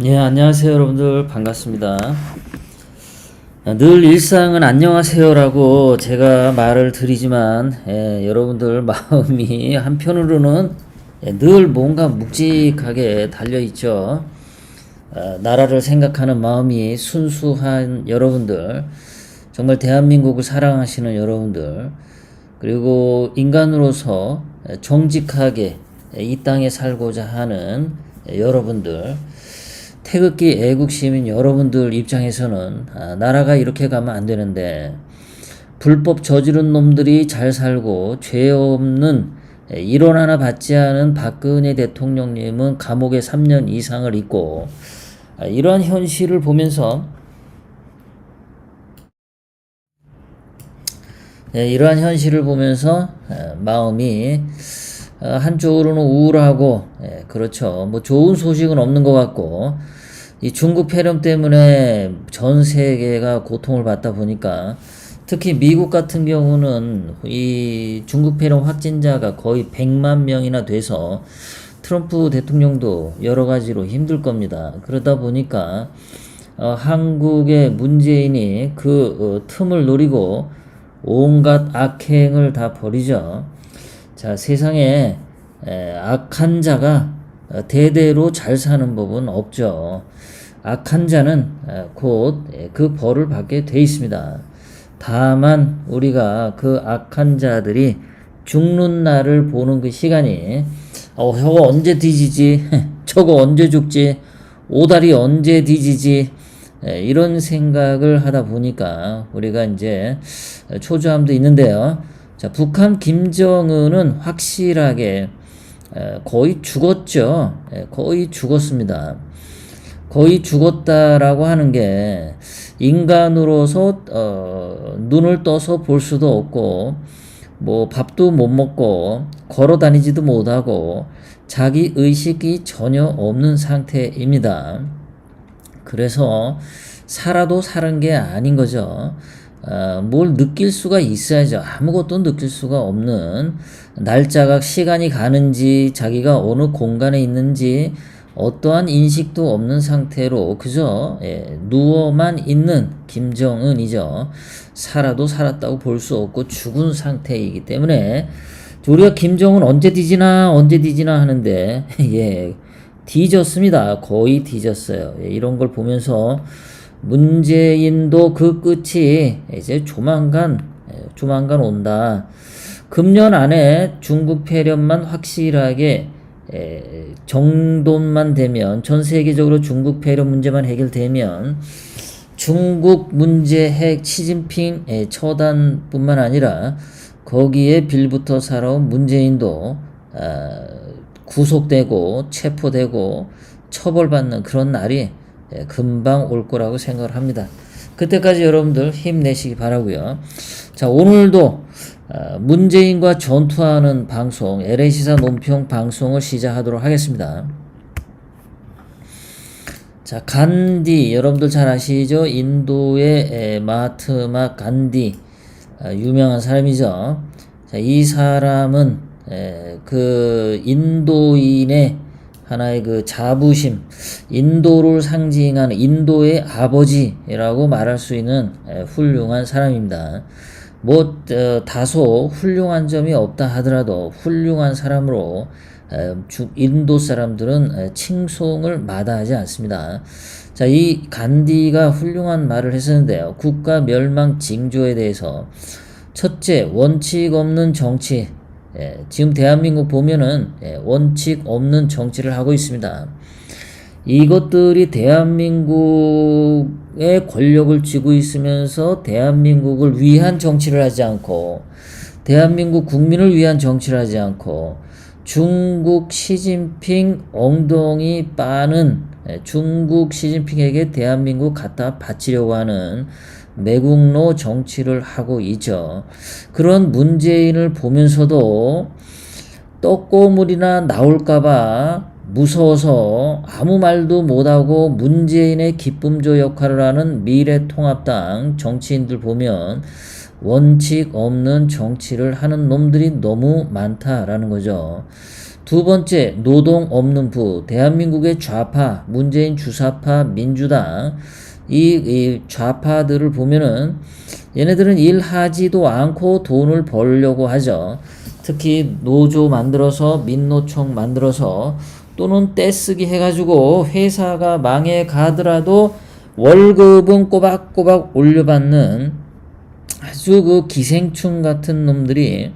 예, 안녕하세요, 여러분들. 반갑습니다. 늘 일상은 안녕하세요라고 제가 말을 드리지만, 여러분들 마음이 한편으로는 늘 뭔가 묵직하게 달려있죠. 나라를 생각하는 마음이 순수한 여러분들, 정말 대한민국을 사랑하시는 여러분들, 그리고 인간으로서 정직하게 이 땅에 살고자 하는 여러분들, 태극기 애국 시민 여러분들 입장에서는 나라가 이렇게 가면 안 되는데, 불법 저지른 놈들이 잘 살고 죄 없는 일원 하나 받지 않은 박근혜 대통령님은 감옥에 3년 이상을 있고, 이러한 현실을 보면서 마음이 한쪽으로는 우울하고, 그렇죠. 뭐 좋은 소식은 없는 것 같고, 이 중국 폐렴 때문에 전 세계가 고통을 받다 보니까, 특히 미국 같은 경우는 이 중국 폐렴 확진자가 거의 100만 명이나 돼서 트럼프 대통령도 여러 가지로 힘들 겁니다. 그러다 보니까 한국의 문재인이 그 틈을 노리고 온갖 악행을 다 벌이죠. 자, 세상에 악한 자가 대대로 잘 사는 법은 없죠. 악한 자는 곧 그 벌을 받게 돼 있습니다. 다만 우리가 그 악한 자들이 죽는 날을 보는 그 시간이, 저거 언제 뒤지지? 저거 언제 죽지? 오다리 언제 뒤지지? 이런 생각을 하다 보니까 우리가 이제 초조함도 있는데요. 자, 북한 김정은은 확실하게 거의 죽었죠. 거의 죽었습니다. 거의 죽었다라고 하는 게, 인간으로서 눈을 떠서 볼 수도 없고, 뭐 밥도 못 먹고 걸어 다니지도 못하고 자기 의식이 전혀 없는 상태입니다. 그래서 살아도 사는 게 아닌 거죠. 뭘 느낄 수가 있어야죠. 아무것도 느낄 수가 없는, 날짜가 시간이 가는지 자기가 어느 공간에 있는지 어떠한 인식도 없는 상태로 그저 누워만 있는 김정은이죠. 살아도 살았다고 볼 수 없고 죽은 상태이기 때문에 우리가 김정은 언제 뒤지나 하는데 뒤졌습니다. 거의 뒤졌어요. 이런 걸 보면서 문재인도 그 끝이 이제 조만간 온다. 금년 안에 중국 폐렴만 확실하게 정돈만 되면, 전 세계적으로 중국 폐렴 문제만 해결되면 중국 문제 핵 시진핑 처단뿐만 아니라 거기에 빌붙어 살아온 문재인도 구속되고 체포되고 처벌받는 그런 날이 금방 올 거라고 생각을 합니다. 그때까지 여러분들 힘내시기 바라고요. 자, 오늘도 문재인과 전투하는 방송, LA시사 논평 방송을 시작하도록 하겠습니다. 자, 간디, 여러분들 잘 아시죠? 인도의 마하트마 간디, 유명한 사람이죠. 자, 이 사람은 그 인도인의 하나의 그 자부심, 인도를 상징하는 인도의 아버지라고 말할 수 있는 훌륭한 사람입니다. 다소 훌륭한 점이 없다 하더라도 훌륭한 사람으로 인도 사람들은 칭송을 마다하지 않습니다. 자, 이 간디가 훌륭한 말을 했었는데요. 국가 멸망 징조에 대해서, 첫째, 원칙 없는 정치. 지금 대한민국 보면은 원칙 없는 정치를 하고 있습니다. 이것들이 대한민국의 권력을 쥐고 있으면서 대한민국을 위한 정치를 하지 않고, 대한민국 국민을 위한 정치를 하지 않고, 중국 시진핑 엉덩이 빠는, 중국 시진핑에게 대한민국 갖다 바치려고 하는 매국노 정치를 하고 있죠. 그런 문재인을 보면서도 떡고물이나 나올까봐 무서워서 아무 말도 못하고 문재인의 기쁨조 역할을 하는 미래통합당 정치인들 보면 원칙 없는 정치를 하는 놈들이 너무 많다라는 거죠. 두 번째, 노동 없는 부. 대한민국의 좌파, 문재인 주사파, 민주당, 이 좌파들을 보면은 얘네들은 일하지도 않고 돈을 벌려고 하죠. 특히 노조 만들어서, 민노총 만들어서, 또는 떼쓰기 해가지고 회사가 망해 가더라도 월급은 꼬박꼬박 올려받는 아주 그 기생충 같은 놈들이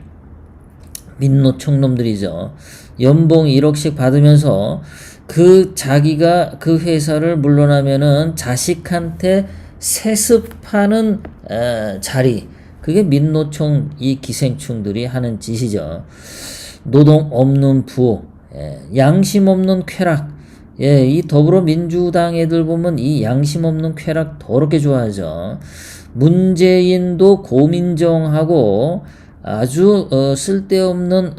민노총 놈들이죠. 연봉 1억씩 받으면서 그 자기가 그 회사를 물러나면은 자식한테 세습하는 자리, 그게 민노총 이 기생충들이 하는 짓이죠. 노동 없는 부호, 양심 없는 쾌락. 이 더불어민주당 애들 보면 이 양심 없는 쾌락 더럽게 좋아하죠. 문재인도 고민정하고 아주 쓸데없는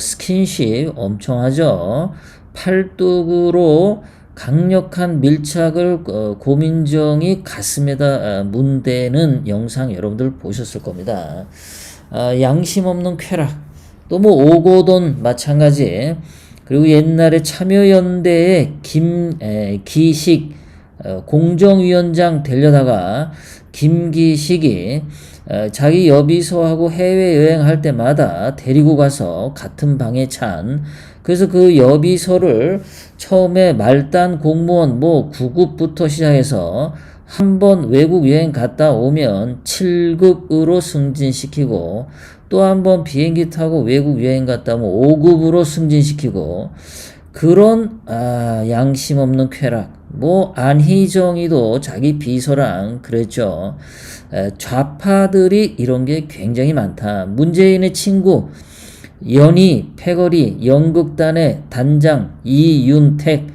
스킨십 엄청 하죠. 팔뚝으로 강력한 밀착을 고민정이 가슴에다 문대는 영상 여러분들 보셨을 겁니다. 양심 없는 쾌락. 또 뭐 오고돈 마찬가지. 그리고 옛날에 참여연대의 기식 공정위원장 되려다가 김기식이 자기 여비서하고 해외여행할 때마다 데리고 가서 같은 방에 찬, 그래서 그 여비서를 처음에 말단 공무원 뭐 9급부터 시작해서 한번 외국 여행 갔다 오면 7급으로 승진시키고, 또 한번 비행기 타고 외국 여행 갔다 오면 5급으로 승진시키고, 그런 양심 없는 쾌락. 뭐 안희정이도 자기 비서랑 그랬죠. 좌파들이 이런 게 굉장히 많다. 문재인의 친구 연희, 패거리, 연극단의 단장 이윤택,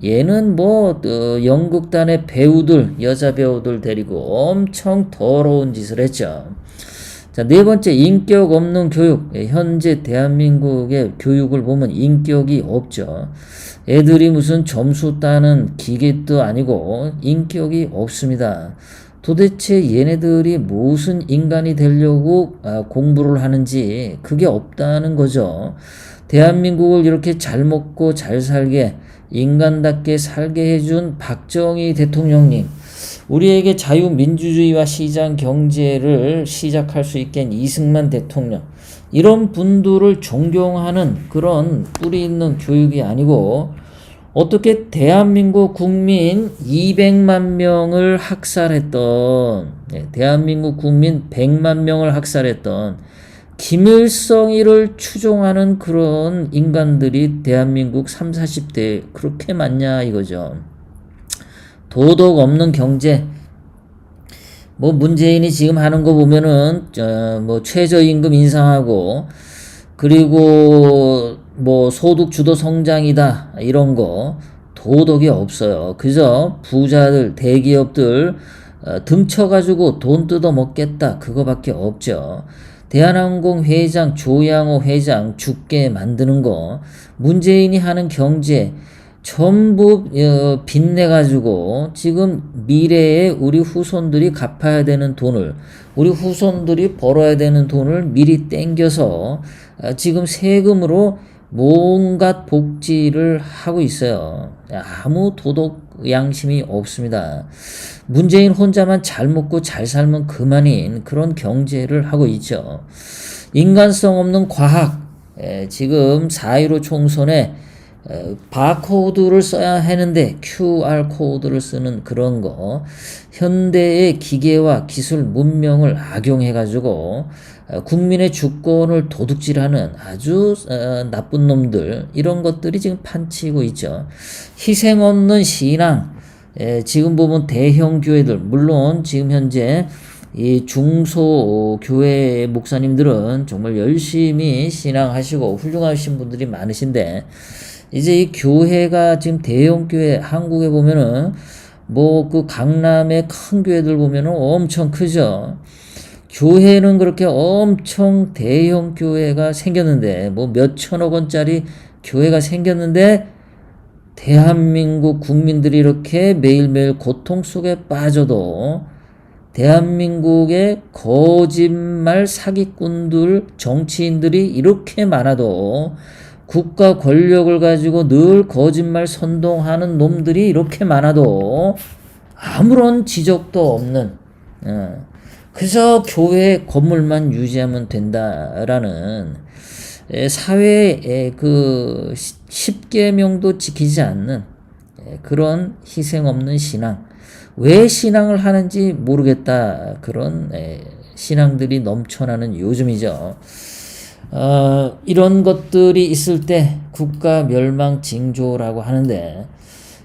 얘는 뭐 연극단의 배우들, 여자 배우들 데리고 엄청 더러운 짓을 했죠. 자, 네 번째, 인격 없는 교육. 현재 대한민국의 교육을 보면 인격이 없죠. 애들이 무슨 점수 따는 기계도 아니고 인격이 없습니다. 도대체 얘네들이 무슨 인간이 되려고 공부를 하는지 그게 없다는 거죠. 대한민국을 이렇게 잘 먹고 잘 살게, 인간답게 살게 해준 박정희 대통령님, 우리에게 자유민주주의와 시장 경제를 시작할 수 있게 한 이승만 대통령, 이런 분들을 존경하는 그런 뿌리 있는 교육이 아니고, 어떻게 대한민국 국민 200만 명을 학살했던, 대한민국 국민 100만 명을 학살했던 김일성이를 추종하는 그런 인간들이 대한민국 30, 40대에 그렇게 많냐 이거죠. 도덕 없는 경제. 뭐 문재인이 지금 하는 거 보면은 뭐 최저임금 인상하고, 그리고 뭐 소득 주도 성장이다 이런 거 도덕이 없어요. 그저 부자들, 대기업들 등쳐가지고 돈 뜯어 먹겠다 그거밖에 없죠. 대한항공 회장 조양호 회장 죽게 만드는 거, 문재인이 하는 경제 전부 빚내가지고 지금 미래에 우리 후손들이 갚아야 되는 돈을, 우리 후손들이 벌어야 되는 돈을 미리 땡겨서 지금 세금으로 뭔가 복지를 하고 있어요. 아무 도덕 양심이 없습니다. 문재인 혼자만 잘 먹고 잘 살면 그만인 그런 경제를 하고 있죠. 인간성 없는 과학. 지금 4.15 총선에 바코드를 써야 하는데 QR 코드를 쓰는 그런 거, 현대의 기계와 기술 문명을 악용해가지고 국민의 주권을 도둑질하는 아주 나쁜 놈들, 이런 것들이 지금 판치고 있죠. 희생 없는 신앙. 지금 보면 대형 교회들, 물론 지금 현재 이 중소교회 목사님들은 정말 열심히 신앙하시고 훌륭하신 분들이 많으신데, 이제 이 교회가 지금 대형 교회, 한국에 보면은 뭐 그 강남의 큰 교회들 보면은 엄청 크죠. 교회는 그렇게 엄청 대형 교회가 생겼는데, 뭐 몇천억 원짜리 교회가 생겼는데, 대한민국 국민들이 이렇게 매일매일 고통 속에 빠져도 대한민국의 거짓말 사기꾼들, 정치인들이 이렇게 많아도 국가 권력을 가지고 늘 거짓말 선동하는 놈들이 이렇게 많아도 아무런 지적도 없는, 그래서 교회 건물만 유지하면 된다라는 사회의 그 10계명도 지키지 않는 그런 희생 없는 신앙. 왜 신앙을 하는지 모르겠다. 그런 신앙들이 넘쳐나는 요즘이죠. 이런 것들이 있을 때 국가 멸망 징조라고 하는데,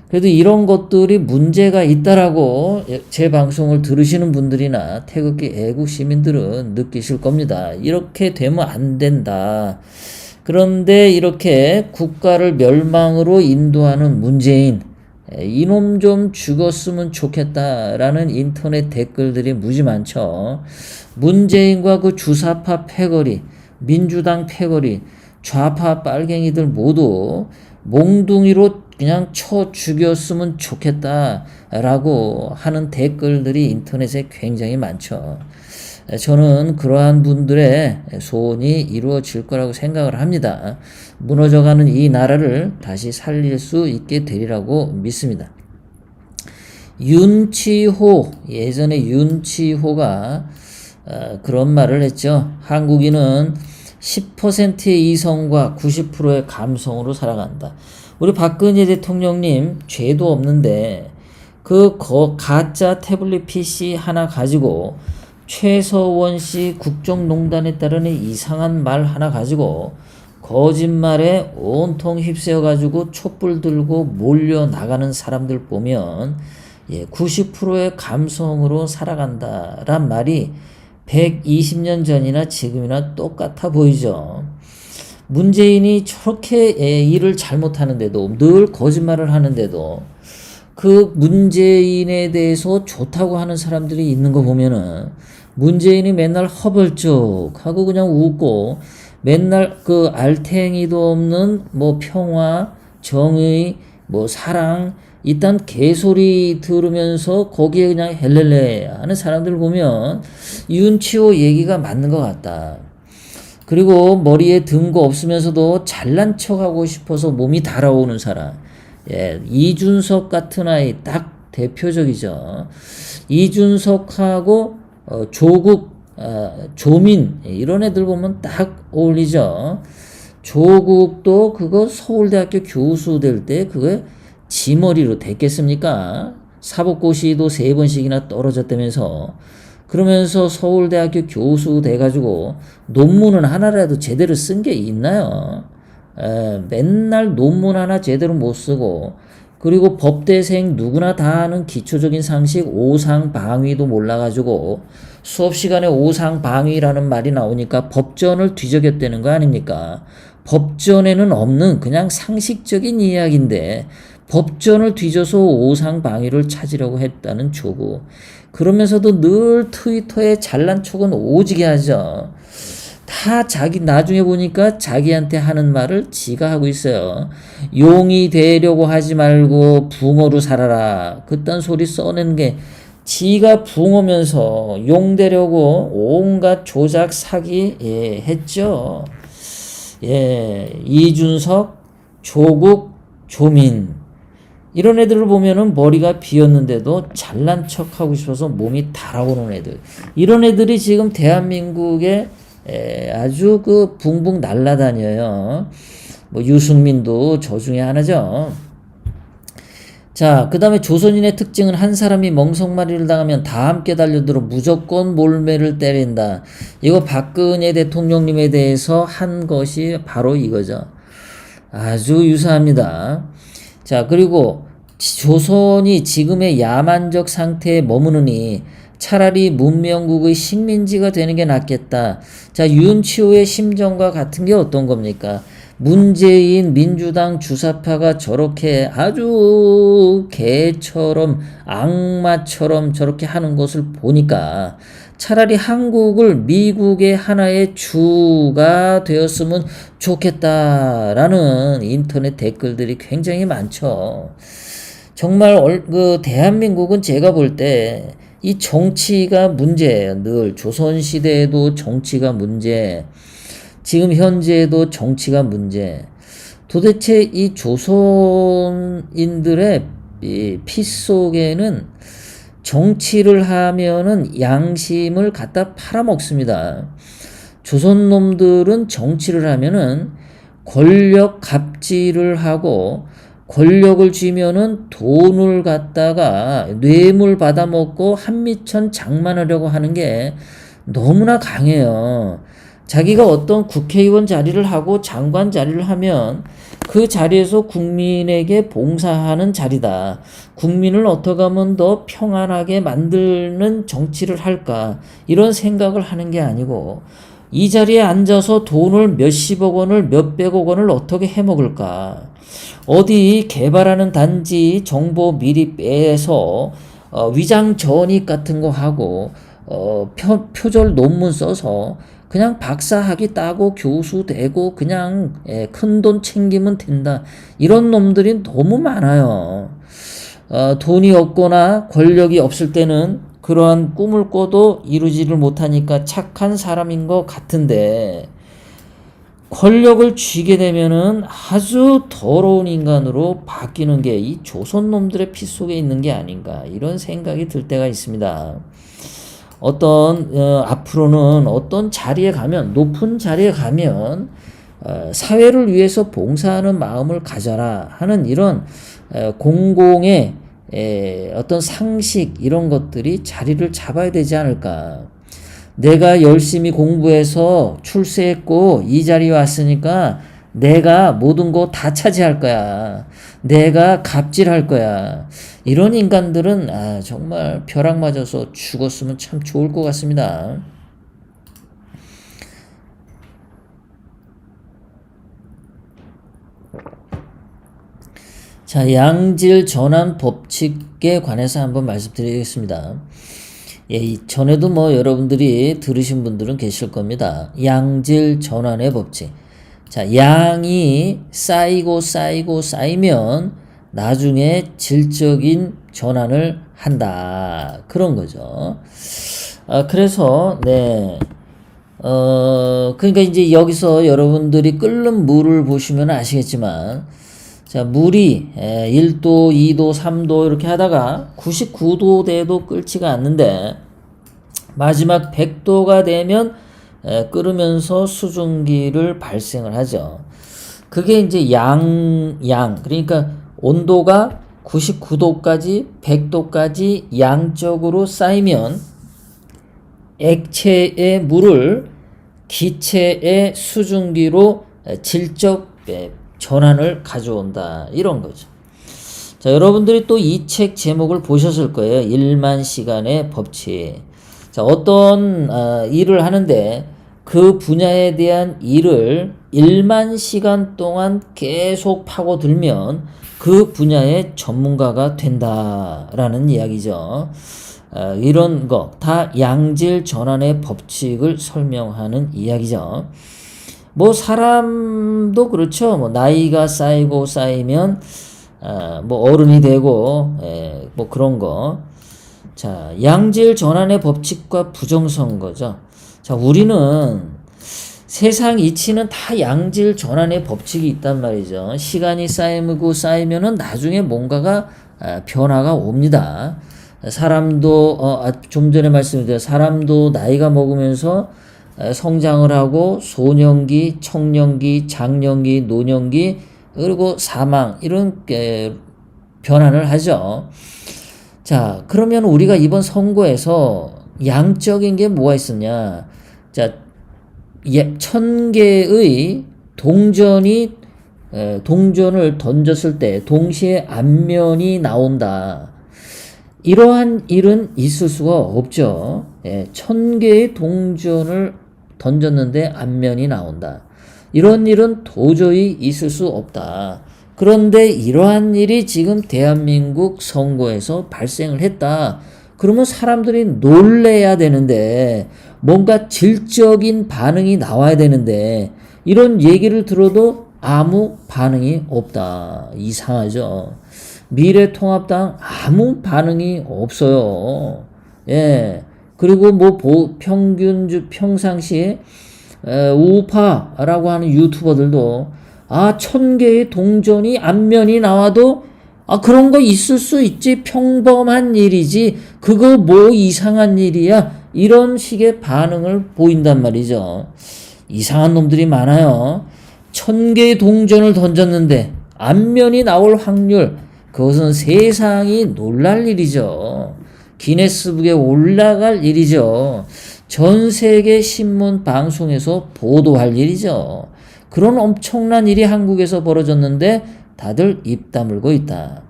그래도 이런 것들이 문제가 있다라고 제 방송을 들으시는 분들이나 태극기 애국 시민들은 느끼실 겁니다. 이렇게 되면 안 된다. 그런데 이렇게 국가를 멸망으로 인도하는 문재인, 이놈 좀 죽었으면 좋겠다라는 인터넷 댓글들이 무지 많죠. 문재인과 그 주사파 패거리, 민주당 패거리, 좌파 빨갱이들 모두 몽둥이로 그냥 쳐 죽였으면 좋겠다라고 하는 댓글들이 인터넷에 굉장히 많죠. 저는 그러한 분들의 소원이 이루어질 거라고 생각을 합니다. 무너져가는 이 나라를 다시 살릴 수 있게 되리라고 믿습니다. 윤치호, 예전에 윤치호가 그런 말을 했죠. 한국인은 10%의 이성과 90%의 감성으로 살아간다. 우리 박근혜 대통령님 죄도 없는데 그 가짜 태블릿 PC 하나 가지고 최서원 씨 국정농단에 따른 이상한 말 하나 가지고 거짓말에 온통 휩쓰여 가지고 촛불 들고 몰려 나가는 사람들 보면 90%의 감성으로 살아간다란 말이 120년 전이나 지금이나 똑같아 보이죠. 문재인이 저렇게 일을 잘못하는데도, 늘 거짓말을 하는데도 그 문재인에 대해서 좋다고 하는 사람들이 있는 거 보면은 문재인이 맨날 허벌쩍 하고 그냥 웃고 맨날 그 알탱이도 없는 뭐 평화, 정의, 뭐 사랑 이딴 개소리 들으면서 거기에 그냥 헬렐레 하는 사람들 보면 윤치호 얘기가 맞는 것 같다. 그리고 머리에 든 거 없으면서도 잘난 척하고 싶어서 몸이 달아오는 사람. 이준석 같은 아이 딱 대표적이죠. 이준석하고 조국, 조민 이런 애들 보면 딱 어울리죠. 조국도 그거 서울대학교 교수 될 때 그거 지 머리로 됐겠습니까? 사법고시도 3번씩이나 떨어졌다면서. 그러면서 서울대학교 교수 돼가지고 논문은 하나라도 제대로 쓴 게 있나요? 맨날 논문 하나 제대로 못 쓰고, 그리고 법대생 누구나 다 아는 기초적인 상식 오상방위도 몰라가지고 수업 시간에 오상방위라는 말이 나오니까 법전을 뒤적였다는 거 아닙니까? 법전에는 없는 그냥 상식적인 이야기인데 법전을 뒤져서 오상방위를 찾으려고 했다는 조국. 그러면서도 늘 트위터에 잘난 척은 오지게 하죠. 다 자기 나중에 보니까 자기한테 하는 말을 지가 하고 있어요. 용이 되려고 하지 말고 붕어로 살아라. 그딴 소리 써낸 게 지가 붕어면서 용 되려고 온갖 조작 사기 했죠. 이준석, 조국, 조민 이런 애들을 보면은 머리가 비었는데도 잘난 척하고 싶어서 몸이 달아오는 애들. 이런 애들이 지금 대한민국에 아주 그 붕붕 날아다녀요. 뭐 유승민도 저 중에 하나죠. 자, 그 다음에 조선인의 특징은 한 사람이 멍석말이를 당하면 다 함께 달려들어 무조건 몰매를 때린다. 이거 박근혜 대통령님에 대해서 한 것이 바로 이거죠. 아주 유사합니다. 자, 그리고 조선이 지금의 야만적 상태에 머무르니 차라리 문명국의 식민지가 되는 게 낫겠다. 자, 윤치호의 심정과 같은 게 어떤 겁니까? 문재인 민주당 주사파가 저렇게 아주 개처럼 악마처럼 저렇게 하는 것을 보니까 차라리 한국을 미국의 하나의 주가 되었으면 좋겠다라는 인터넷 댓글들이 굉장히 많죠. 정말 그 대한민국은 제가 볼 때 이 정치가 문제예요. 늘 조선시대에도 정치가 문제, 지금 현재에도 정치가 문제. 도대체 이 조선인들의 피 속에는 정치를 하면은 양심을 갖다 팔아먹습니다. 조선 놈들은 정치를 하면은 권력 갑질을 하고 권력을 쥐면은 돈을 갖다가 뇌물 받아먹고 한미천 장만하려고 하는 게 너무나 강해요. 자기가 어떤 국회의원 자리를 하고 장관 자리를 하면 그 자리에서 국민에게 봉사하는 자리다. 국민을 어떻게 하면 더 평안하게 만드는 정치를 할까. 이런 생각을 하는 게 아니고 이 자리에 앉아서 돈을 몇십억 원을 몇백억 원을 어떻게 해먹을까. 어디 개발하는 단지 정보 미리 빼서 위장 전입 같은 거 하고 표절 논문 써서 그냥 박사학위 따고 교수 되고 그냥 큰돈 챙기면 된다. 이런 놈들이 너무 많아요. 돈이 없거나 권력이 없을 때는 그러한 꿈을 꿔도 이루지를 못하니까 착한 사람인 것 같은데 권력을 쥐게 되면은 아주 더러운 인간으로 바뀌는 게 이 조선 놈들의 피 속에 있는 게 아닌가 이런 생각이 들 때가 있습니다. 앞으로는 어떤 자리에 가면 높은 자리에 가면 사회를 위해서 봉사하는 마음을 가져라 하는 이런 공공의 어떤 상식 이런 것들이 자리를 잡아야 되지 않을까. 내가 열심히 공부해서 출세했고 이 자리에 왔으니까 내가 모든 거 다 차지할 거야. 내가 갑질할 거야. 이런 인간들은 정말 벼락 맞아서 죽었으면 참 좋을 것 같습니다. 자, 양질 전환 법칙에 관해서 한번 말씀드리겠습니다. 전에도 여러분들이 들으신 분들은 계실 겁니다. 양질 전환의 법칙. 자, 양이 쌓이면 나중에 질적인 전환을 한다. 그런 거죠. 그래서, 그러니까 이제 여기서 여러분들이 끓는 물을 보시면 아시겠지만, 자, 물이 1도, 2도, 3도 이렇게 하다가 99도 돼도 끓지가 않는데 마지막 100도가 되면 끓으면서 수증기를 발생을 하죠. 그게 이제 그러니까 온도가 99도까지 100도까지 양적으로 쌓이면 액체의 물을 기체의 수증기로 질적 전환을 가져온다. 이런 거죠. 자, 여러분들이 또 이 책 제목을 보셨을 거예요. 1만 시간의 법칙. 자, 어떤 일을 하는데 그 분야에 대한 일을 1만 시간 동안 계속 파고들면 그 분야의 전문가가 된다라는 이야기죠. 이런 거 다 양질 전환의 법칙을 설명하는 이야기죠. 사람도 그렇죠. 나이가 쌓이면 어른이 되고 그런 거. 자, 양질 전환의 법칙과 부정선거죠. 자, 우리는 세상 이치는 다 양질 전환의 법칙이 있단 말이죠. 시간이 쌓이면은 나중에 뭔가가 변화가 옵니다. 사람도 좀 전에 말씀드린 사람도 나이가 먹으면서 성장을 하고 소년기, 청년기, 장년기, 노년기 그리고 사망 이런 변환을 하죠. 자, 그러면 우리가 이번 선거에서 양적인 게 뭐가 있었냐? 자, 1000개의 동전을 던졌을 때 동시에 앞면이 나온다. 이러한 일은 있을 수가 없죠. 1000개의 동전을 던졌는데 앞면이 나온다. 이런 일은 도저히 있을 수 없다. 그런데 이러한 일이 지금 대한민국 선거에서 발생을 했다. 그러면 사람들이 놀래야 되는데 뭔가 질적인 반응이 나와야 되는데 이런 얘기를 들어도 아무 반응이 없다. 이상하죠. 미래통합당 아무 반응이 없어요. 예. 그리고 뭐 평균 평상시 우파라고 하는 유튜버들도 1000개의 동전이 앞면이 나와도 그런 거 있을 수 있지. 평범한 일이지. 그거 뭐 이상한 일이야. 이런 식의 반응을 보인단 말이죠. 이상한 놈들이 많아요. 1000개의 동전을 던졌는데 앞면이 나올 확률, 그것은 세상이 놀랄 일이죠. 기네스북에 올라갈 일이죠. 전 세계 신문 방송에서 보도할 일이죠. 그런 엄청난 일이 한국에서 벌어졌는데 다들 입 다물고 있다.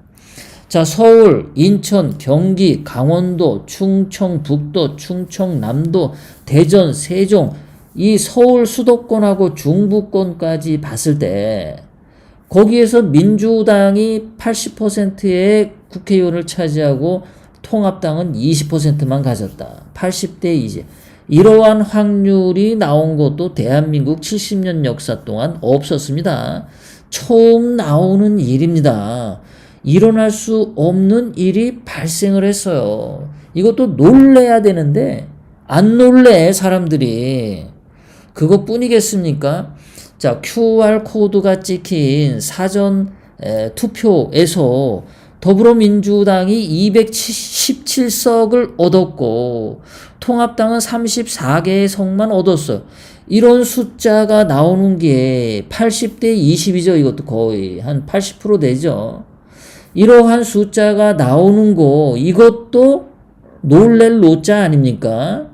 자, 서울, 인천, 경기, 강원도, 충청북도, 충청남도, 대전, 세종, 이 서울 수도권하고 중부권까지 봤을 때 거기에서 민주당이 80%의 국회의원을 차지하고 통합당은 20%만 가졌다. 80대 20. 이러한 확률이 나온 것도 대한민국 70년 역사 동안 없었습니다. 처음 나오는 일입니다. 일어날 수 없는 일이 발생을 했어요. 이것도 놀래야 되는데 안 놀래 사람들이. 그것뿐이겠습니까? 자, QR코드가 찍힌 사전 투표에서 더불어민주당이 217석을 얻었고 통합당은 34개의 석만 얻었어요. 이런 숫자가 나오는 게 80대 20이죠. 이것도 거의 한 80% 되죠. 이러한 숫자가 나오는 거 이것도 놀랄 노자 아닙니까?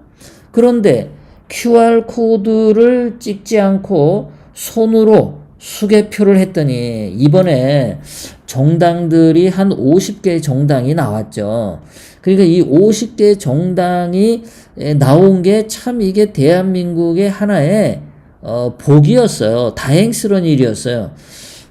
그런데 QR코드를 찍지 않고 손으로 수개표를 했더니 이번에 정당들이 한 50개 정당이 나왔죠. 그러니까 이 50개 정당이 나온 게 참 이게 대한민국의 하나의 복이었어요. 다행스러운 일이었어요.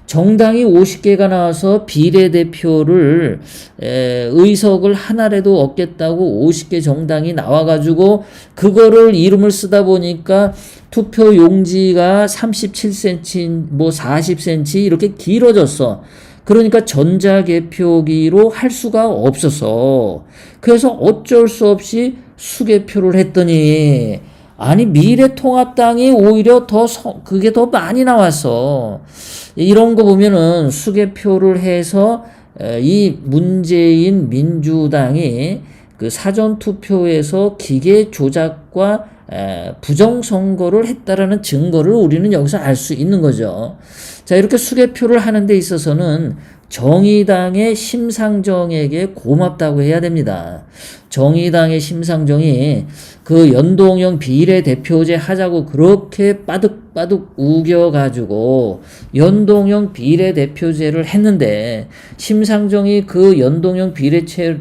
정당이 50개가 나와서 비례대표를 의석을 하나라도 얻겠다고 50개 정당이 나와가지고 그거를 이름을 쓰다 보니까 투표 용지가 37cm 뭐 40cm 이렇게 길어졌어. 그러니까 전자개표기로 할 수가 없어서 그래서 어쩔 수 없이 수개표를 했더니 아니 미래통합당이 오히려 그게 더 많이 나왔어. 이런 거 보면은 수개표를 해서 이 문재인 민주당이 그 사전투표에서 기계 조작과 부정선거를 했다라는 증거를 우리는 여기서 알 수 있는 거죠. 자, 이렇게 수개표를 하는 데 있어서는 정의당의 심상정에게 고맙다고 해야 됩니다. 정의당의 심상정이 그 연동형 비례대표제 하자고 그렇게 빠득빠득 우겨가지고 연동형 비례대표제를 했는데 심상정이 그 연동형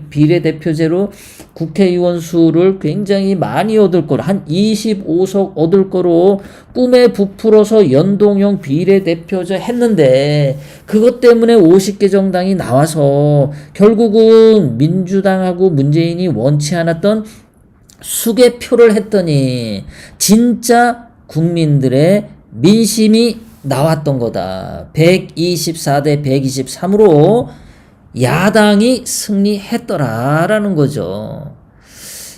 비례대표제로 국회의원 수를 굉장히 많이 얻을 거로 한 25석 얻을 거로 꿈에 부풀어서 연동형 비례대표제 했는데 그것 때문에 50개 정당이 나와서 결국은 민주당하고 문재인이 원치 않았던 수개표를 했더니 진짜 국민들의 민심이 나왔던 거다. 124대 123으로 야당이 승리했더라라는 거죠.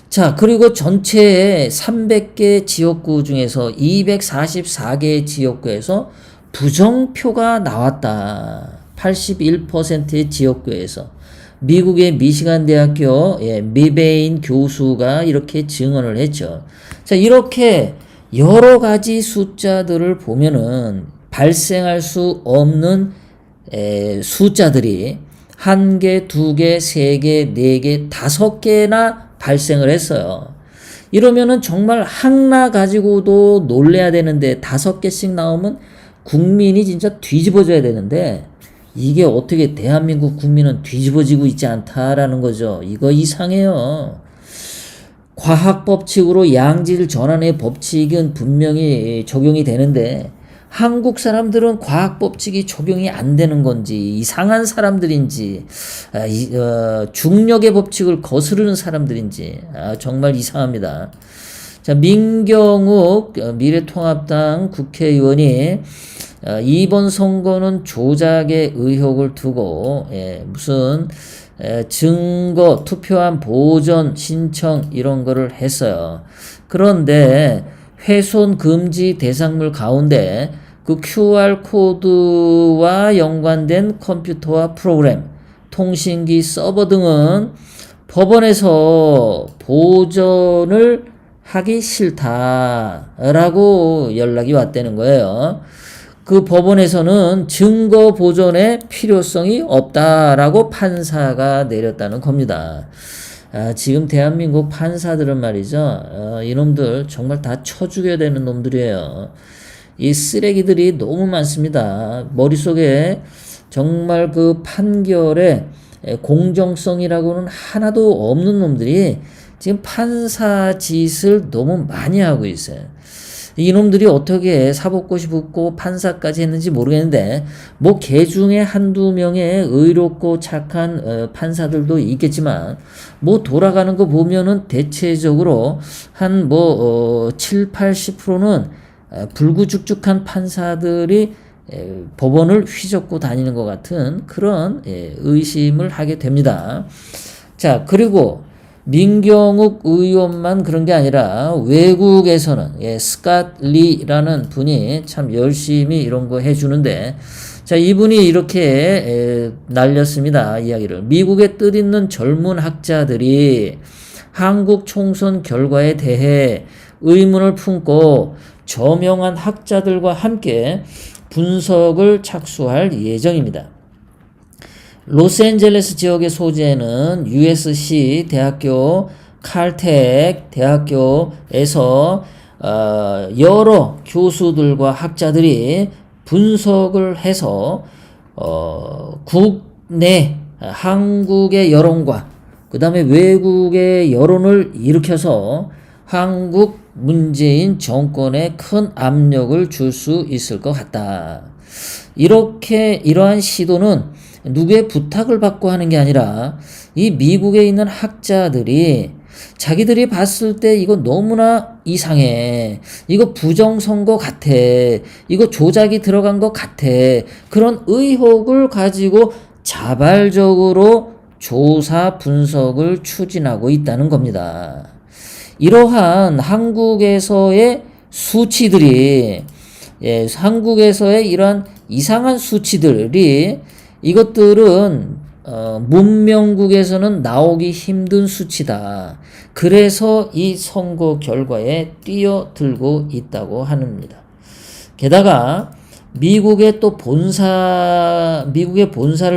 자, 그리고 전체 300개 지역구 중에서 244개 지역구에서 부정표가 나왔다. 81%의 지역구에서. 미국의 미시간 대학교 미베인 교수가 이렇게 증언을 했죠. 자, 이렇게 여러 가지 숫자들을 보면은 발생할 수 없는 숫자들이 1개, 2개, 3개, 4개, 5개나 발생을 했어요. 이러면은 정말 하나 가지고도 놀래야 되는데 5개씩 나오면 국민이 진짜 뒤집어져야 되는데 이게 어떻게 대한민국 국민은 뒤집어지고 있지 않다라는 거죠. 이거 이상해요. 과학법칙으로 양질 전환의 법칙은 분명히 적용이 되는데 한국 사람들은 과학법칙이 적용이 안 되는 건지 이상한 사람들인지 중력의 법칙을 거스르는 사람들인지 정말 이상합니다. 자, 민경욱 미래통합당 국회의원이 이번 선거는 조작의 의혹을 두고 무슨 증거, 투표한 보전 신청 이런 거를 했어요. 그런데 훼손 금지 대상물 가운데 그 QR 코드와 연관된 컴퓨터와 프로그램, 통신기 서버 등은 법원에서 보전을 하기 싫다라고 연락이 왔다는 거예요. 그 법원에서는 증거 보존의 필요성이 없다라고 판사가 내렸다는 겁니다. 지금 대한민국 판사들은 말이죠. 이놈들 정말 다 쳐 죽여야 되는 놈들이에요. 이 쓰레기들이 너무 많습니다. 머릿속에 정말 그 판결의 공정성이라고는 하나도 없는 놈들이 지금 판사 짓을 너무 많이 하고 있어요. 이놈들이 어떻게 사법고시 붙고 판사까지 했는지 모르겠는데 뭐 개 중에 한두 명의 의롭고 착한 판사들도 있겠지만 뭐 돌아가는 거 보면은 대체적으로 한 7, 80%는 불구죽죽한 판사들이 법원을 휘젓고 다니는 것 같은 그런 의심을 하게 됩니다. 자, 그리고 민경욱 의원만 그런 게 아니라 외국에서는 스캇 리라는 분이 참 열심히 이런 거 해주는데, 자, 이분이 이렇게 날렸습니다. 이야기를. 미국의 뜻있는 젊은 학자들이 한국 총선 결과에 대해 의문을 품고 저명한 학자들과 함께 분석을 착수할 예정입니다. 로스앤젤레스 지역의 소재는 USC 대학교, 칼텍 대학교에서 여러 교수들과 학자들이 분석을 해서 국내 한국의 여론과 그 다음에 외국의 여론을 일으켜서 한국 문재인 정권에 큰 압력을 줄 수 있을 것 같다. 이러한 시도는 누구의 부탁을 받고 하는 게 아니라 이 미국에 있는 학자들이 자기들이 봤을 때 이거 너무나 이상해. 이거 부정선거 같아. 이거 조작이 들어간 것 같아. 그런 의혹을 가지고 자발적으로 조사 분석을 추진하고 있다는 겁니다. 이러한 한국에서의 수치들이 한국에서의 이러한 이상한 수치들이 이것들은 문명국에서는 나오기 힘든 수치다. 그래서 이 선거 결과에 뛰어들고 있다고 합니다. 게다가 미국의 본사를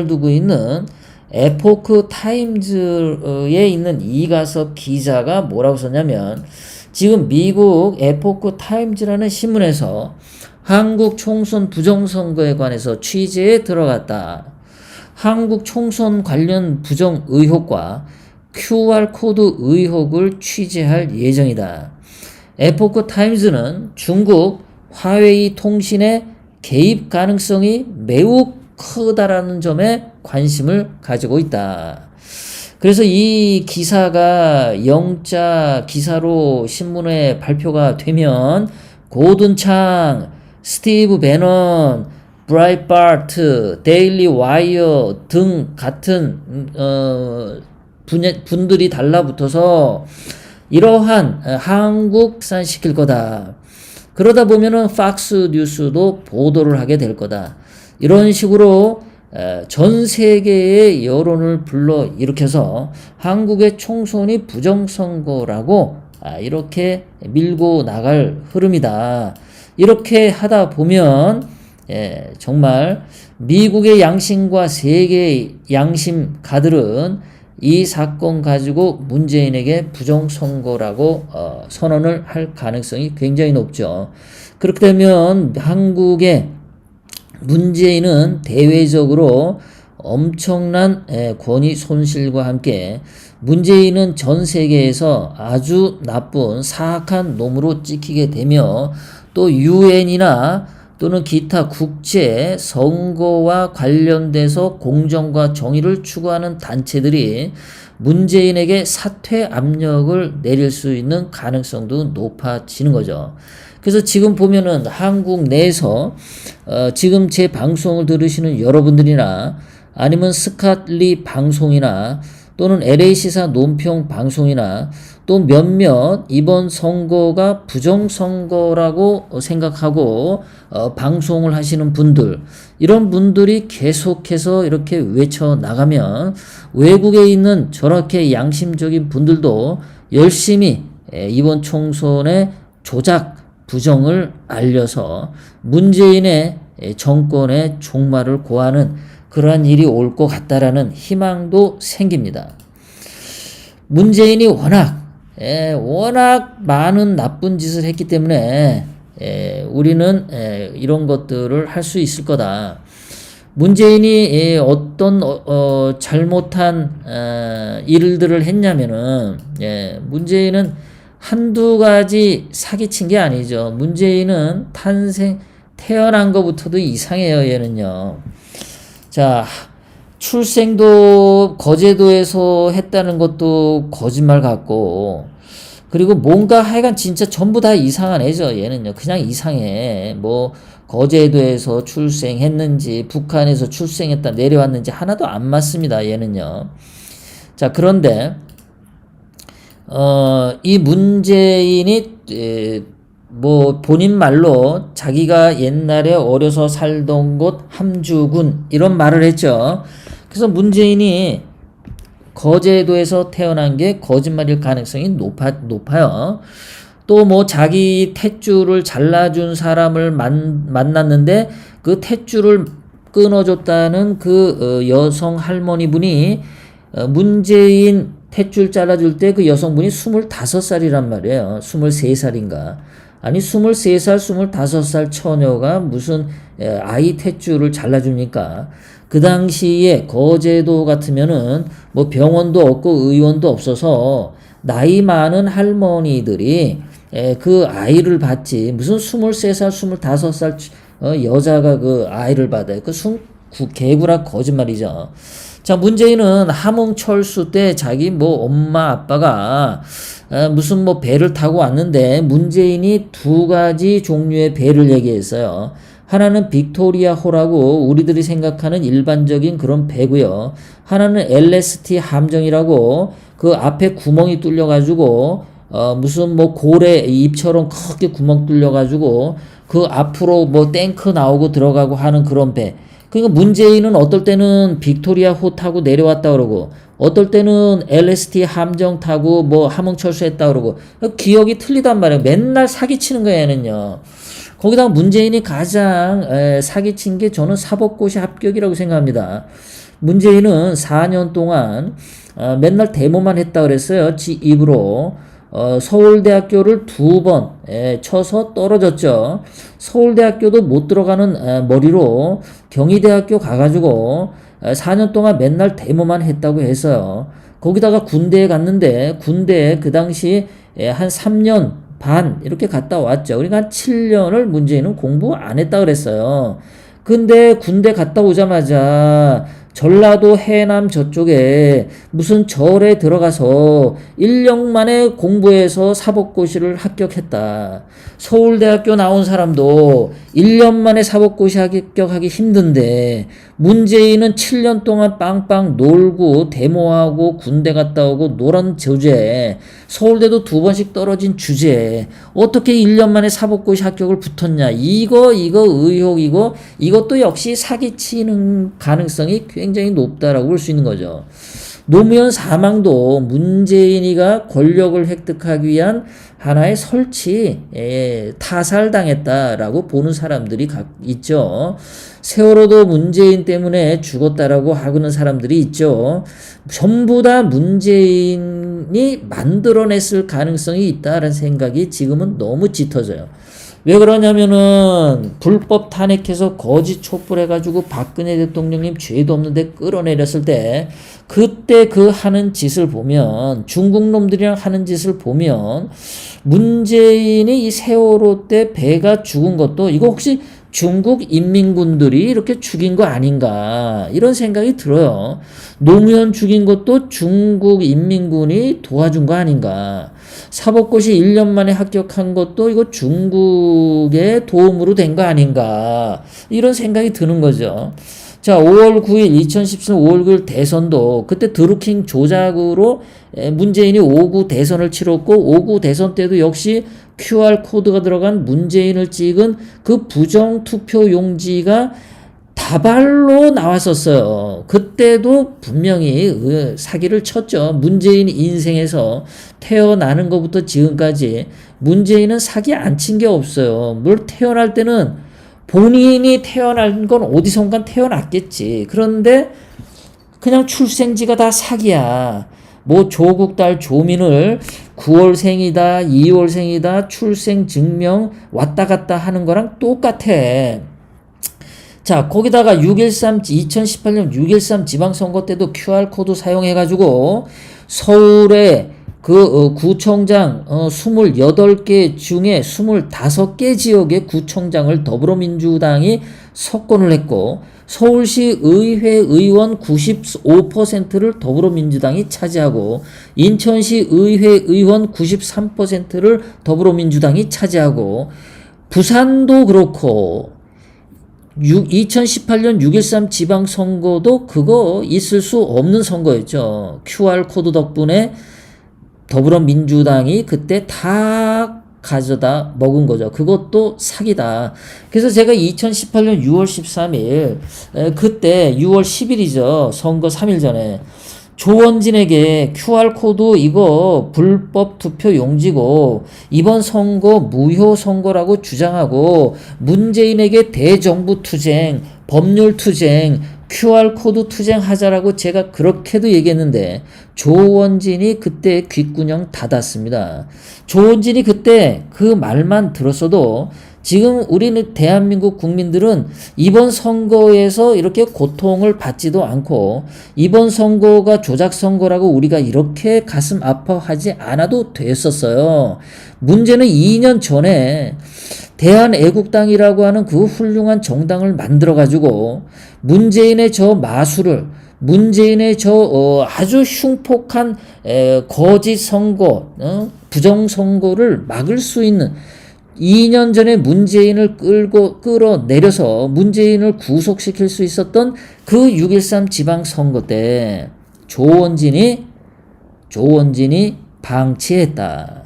두고 있는 에포크 타임즈에 있는 이가섭 기자가 뭐라고 썼냐면, 지금 미국 에포크 타임즈라는 신문에서 한국 총선 부정선거에 관해서 취재에 들어갔다. 한국 총선 관련 부정 의혹과 QR코드 의혹을 취재할 예정이다. 에포크 타임즈는 중국 화웨이 통신의 개입 가능성이 매우 크다라는 점에 관심을 가지고 있다. 그래서 이 기사가 영자 기사로 신문에 발표가 되면 고든 창, 스티브 배넌, 브라이트바트, 데일리 와이어 등 같은 분들이 달라붙어서 이러한 한국 산시킬 거다. 그러다 보면은 팍스 뉴스도 보도를 하게 될 거다. 이런 식으로 전 세계의 여론을 불러 일으켜서 한국의 총선이 부정선거라고 이렇게 밀고 나갈 흐름이다. 이렇게 하다 보면 정말 미국의 양심과 세계의 양심가들은 이 사건 가지고 문재인에게 부정선거라고 선언을 할 가능성이 굉장히 높죠. 그렇게 되면 한국의 문재인은 대외적으로 엄청난 권위 손실과 함께 문재인은 전 세계에서 아주 나쁜 사악한 놈으로 찍히게 되며, 또 유엔이나 또는 기타 국제 선거와 관련돼서 공정과 정의를 추구하는 단체들이 문재인에게 사퇴 압력을 내릴 수 있는 가능성도 높아지는 거죠. 그래서 지금 보면은 한국 내에서 지금 제 방송을 들으시는 여러분들이나 아니면 스캇리 방송이나 또는 LA시사 논평 방송이나 또 몇몇 이번 선거가 부정선거라고 생각하고 방송을 하시는 분들, 이런 분들이 계속해서 이렇게 외쳐나가면 외국에 있는 저렇게 양심적인 분들도 열심히 이번 총선의 조작 부정을 알려서 문재인의 정권의 종말을 고하는 그러한 일이 올 것 같다라는 희망도 생깁니다. 문재인이 워낙 많은 나쁜 짓을 했기 때문에 우리는 이런 것들을 할 수 있을 거다. 문재인이 어떤 잘못한 일들을 했냐면은 문재인은 한두 가지 사기친 게 아니죠. 문재인은 태어난 것부터도 이상해요, 얘는요. 자, 출생도 거제도에서 했다는 것도 거짓말 같고, 그리고 뭔가 하여간 진짜 전부 다 이상한 애죠, 얘는요. 그냥 이상해. 뭐, 거제도에서 출생했는지, 북한에서 출생했다 내려왔는지 하나도 안 맞습니다, 얘는요. 자, 그런데, 이 문재인이, 뭐 본인 말로 자기가 옛날에 어려서 살던 곳 함주군 이런 말을 했죠. 그래서 문재인이 거제도에서 태어난 게 거짓말일 가능성이 높아요. 또 뭐 자기 탯줄을 잘라준 사람을 만났는데 그 탯줄을 끊어줬다는 그 여성 할머니 분이 문재인 탯줄 잘라줄 때 그 여성분이 25살이란 말이에요. 23살인가. 아니 23살, 25살 처녀가 무슨 아이 탯줄을 잘라줍니까? 그 당시에 거제도 같으면은 뭐 병원도 없고 의원도 없어서 나이 많은 할머니들이 그 아이를 받지. 무슨 23살, 25살 여자가 그 아이를 받아요. 개구라 거짓말이죠. 자, 문재인은 함흥철수 때 자기 뭐 엄마 아빠가 무슨 뭐 배를 타고 왔는데 문재인이 두 가지 종류의 배를 얘기했어요. 하나는 빅토리아호라고 우리들이 생각하는 일반적인 그런 배고요. 하나는 LST 함정이라고 그 앞에 구멍이 뚫려가지고 무슨 뭐 고래 입처럼 크게 구멍 뚫려가지고 그 앞으로 뭐 탱크 나오고 들어가고 하는 그런 배. 그러니까 문재인은 어떨 때는 빅토리아호 타고 내려왔다 그러고 어떨 때는 LST 함정 타고 뭐 함흥철수 했다 그러고 기억이 틀리단 말이에요. 맨날 사기치는 거예요, 얘는요. 거기다가 문재인이 가장 사기친 게 저는 사법고시 합격이라고 생각합니다. 문재인은 4년 동안 맨날 데모만 했다 그랬어요. 지 입으로. 서울대학교를 2번 쳐서 떨어졌죠. 서울대학교도 못 들어가는 머리로 경희대학교 가가지고 4년 동안 맨날 데모만 했다고 했어요. 거기다가 군대에 갔는데 군대에 그 당시 한 3년 반 이렇게 갔다 왔죠. 그러니까 한 7년을 문재인은 공부 안 했다 그랬어요. 근데 군대 갔다 오자마자 전라도 해남 저쪽에 무슨 절에 들어가서 1년 만에 공부해서 사법고시를 합격했다. 서울대학교 나온 사람도 1년 만에 사법고시 합격하기 힘든데 문재인은 7년 동안 빵빵 놀고 데모하고 군대 갔다 오고 노란 주제에 서울대도 2번씩 떨어진 주제에 어떻게 1년 만에 사법고시 합격을 붙었냐. 이거 의혹이고 이것도 역시 사기치는 가능성이 굉장히 높다라고 볼 수 있는 거죠. 노무현 사망도 문재인이가 권력을 획득하기 위한 하나의 타살당했다라고 보는 사람들이 있죠. 세월호도 문재인 때문에 죽었다라고 하는 사람들이 있죠. 전부 다 문재인이 만들어냈을 가능성이 있다라는 생각이 지금은 너무 짙어져요. 왜 그러냐면은 불법 탄핵해서 거짓 촛불해가지고 박근혜 대통령님 죄도 없는데 끌어내렸을 때 그때 그 하는 짓을 보면 중국 놈들이랑 하는 짓을 보면 문재인이 이 세월호 때 배가 죽은 것도 이거 혹시 중국 인민군들이 이렇게 죽인 거 아닌가 이런 생각이 들어요. 노무현 죽인 것도 중국 인민군이 도와준 거 아닌가. 사법고시 1년 만에 합격한 것도 이거 중국의 도움으로 된 거 아닌가 이런 생각이 드는 거죠. 자, 5월 9일, 2017년 5월 9일 대선도 그때 드루킹 조작으로 문재인이 5구 대선을 치렀고 5구 대선 때도 역시 QR코드가 들어간 문재인을 찍은 그 부정투표 용지가 다발로 나왔었어요. 그때도 분명히 사기를 쳤죠. 문재인 인생에서 태어나는 것부터 지금까지 문재인은 사기 안 친 게 없어요. 물 태어날 때는 본인이 태어난 건 어디선가 태어났겠지. 그런데 그냥 출생지가 다 사기야. 뭐 조국 딸 조민을 9월생이다, 2월생이다, 출생 증명 왔다 갔다 하는 거랑 똑같아. 자, 거기다가 2018년 6.13 지방선거 때도 QR코드 사용해가지고 서울의 구청장 28개 중에 25개 지역의 구청장을 더불어민주당이 석권을 했고 서울시 의회 의원 95%를 더불어민주당이 차지하고 인천시 의회 의원 93%를 더불어민주당이 차지하고 부산도 그렇고 2018년 6.13 지방선거도 그거 있을 수 없는 선거였죠. QR코드 덕분에 더불어민주당이 그때 다 가져다 먹은 거죠. 그것도 사기다. 그래서 제가 2018년 6월 13일 그때 6월 10일이죠. 선거 3일 전에 조원진에게 QR코드 이거 불법 투표 용지고 이번 선거 무효 선거라고 주장하고 문재인에게 대정부 투쟁, 법률 투쟁, QR코드 투쟁하자라고 제가 그렇게도 얘기했는데 조원진이 그때 귓구녕 닫았습니다. 조원진이 그때 그 말만 들었어도 지금 우리는 대한민국 국민들은 이번 선거에서 이렇게 고통을 받지도 않고 이번 선거가 조작 선거라고 우리가 이렇게 가슴 아파하지 않아도 됐었어요. 문제는 2년 전에 대한애국당이라고 하는 그 훌륭한 정당을 만들어가지고 문재인의 저 마술을 문재인의 저 아주 흉폭한 거짓 선거, 부정선거를 막을 수 있는 2년 전에 문재인을 끌어내려서 문재인을 구속시킬 수 있었던 그 6.13 지방선거 때 조원진이 방치했다.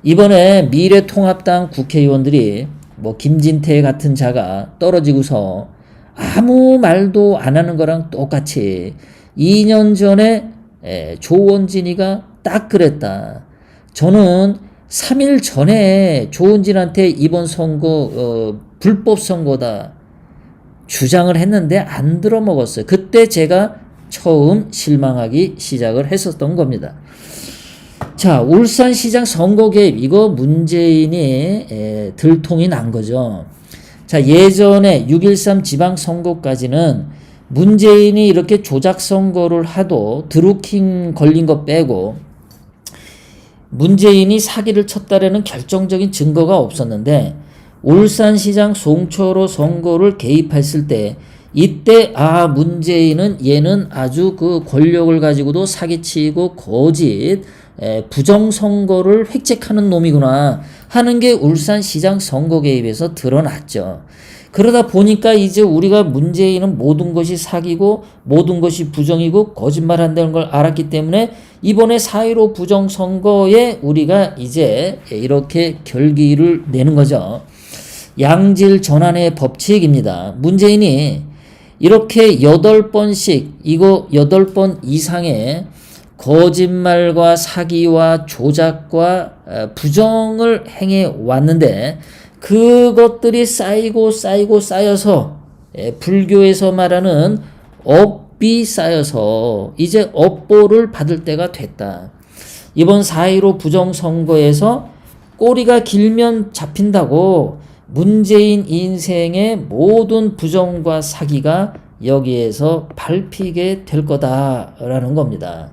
이번에 미래통합당 국회의원들이 뭐 김진태 같은 자가 떨어지고서 아무 말도 안 하는 거랑 똑같이 2년 전에 조원진이가 딱 그랬다. 저는 3일 전에 조원진한테 이번 선거 불법 선거다 주장을 했는데 안 들어먹었어요. 그때 제가 처음 실망하기 시작을 했었던 겁니다. 자, 울산시장 선거 개입 이거 문재인이 들통이 난 거죠. 자, 예전에 6.13 지방선거까지는 문재인이 이렇게 조작 선거를 하도 드루킹 걸린 거 빼고 문재인이 사기를 쳤다라는 결정적인 증거가 없었는데 울산시장 송철호 선거를 개입했을 때 이때 문재인은 얘는 아주 그 권력을 가지고도 사기치고 거짓 부정선거를 획책하는 놈이구나 하는 게 울산시장 선거 개입에서 드러났죠. 그러다 보니까 이제 우리가 문재인은 모든 것이 사기고 모든 것이 부정이고 거짓말한다는 걸 알았기 때문에 이번에 4.15 부정선거에 우리가 이제 이렇게 결기를 내는 거죠. 양질 전환의 법칙입니다. 문재인이 이렇게 8번씩 이거 8번 이상의 거짓말과 사기와 조작과 부정을 행해 왔는데 그것들이 쌓여서 불교에서 말하는 업이 쌓여서 이제 업보를 받을 때가 됐다. 이번 4.15 부정선거에서 꼬리가 길면 잡힌다고 문재인 인생의 모든 부정과 사기가 여기에서 밟히게 될 거다라는 겁니다.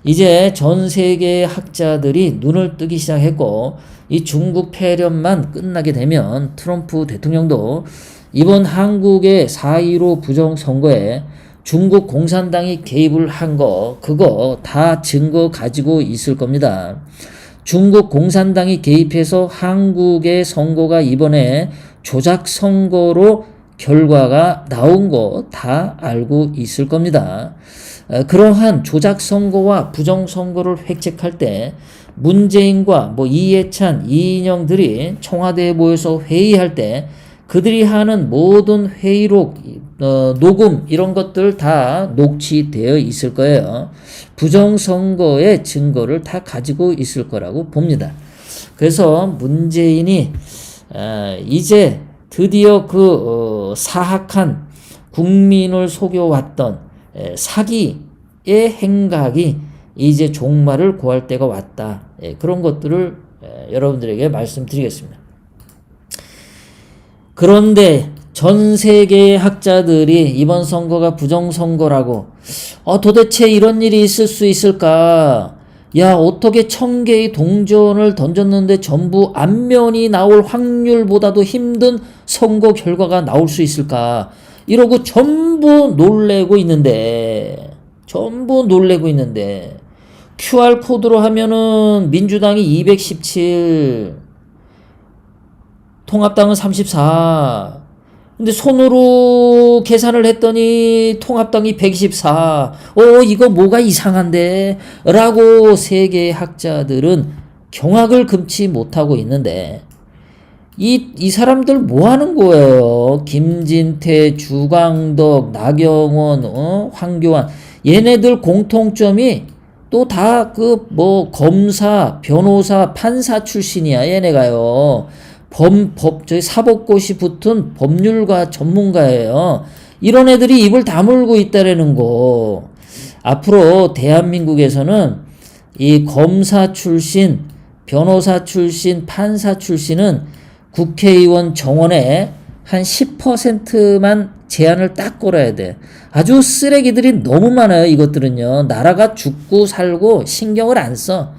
이제 전 세계의 학자들이 눈을 뜨기 시작했고 이 중국 폐렴만 끝나게 되면 트럼프 대통령도 이번 한국의 4.15 부정선거에 중국 공산당이 개입을 한 거 그거 다 증거 가지고 있을 겁니다. 중국 공산당이 개입해서 한국의 선거가 이번에 조작 선거로 결과가 나온 거 다 알고 있을 겁니다. 그러한 조작선거와 부정선거를 획책할 때 문재인과 이해찬, 이인영들이 청와대에 모여서 회의할 때 그들이 하는 모든 회의록, 녹음 이런 것들 다 녹취되어 있을 거예요. 부정선거의 증거를 다 가지고 있을 거라고 봅니다. 그래서 문재인이 이제 드디어 사악한 국민을 속여왔던 사기의 행각이 이제 종말을 고할 때가 왔다. 그런 것들을 여러분들에게 말씀드리겠습니다. 그런데 전 세계의 학자들이 이번 선거가 부정선거라고 도대체 이런 일이 있을 수 있을까? 야, 어떻게 1000개의 동전을 던졌는데 전부 안면이 나올 확률보다도 힘든 선거 결과가 나올 수 있을까? 이러고 전부 놀래고 있는데 QR코드로 하면은 민주당이 217, 통합당은 34, 근데 손으로 계산을 했더니 통합당이 124. 이거 뭐가 이상한데? 라고 세계의 학자들은 경악을 금치 못하고 있는데, 이 사람들 뭐 하는 거예요? 김진태, 주광덕, 나경원, 황교안. 얘네들 공통점이 또 다 검사, 변호사, 판사 출신이야, 얘네가요. 저희 사법고시 붙은 법률가 전문가예요. 이런 애들이 입을 다물고 있다라는 거. 앞으로 대한민국에서는 이 검사 출신, 변호사 출신, 판사 출신은 국회의원 정원에 한 10%만 제한을 딱 걸어야 돼. 아주 쓰레기들이 너무 많아요, 이것들은요. 나라가 죽고 살고 신경을 안 써.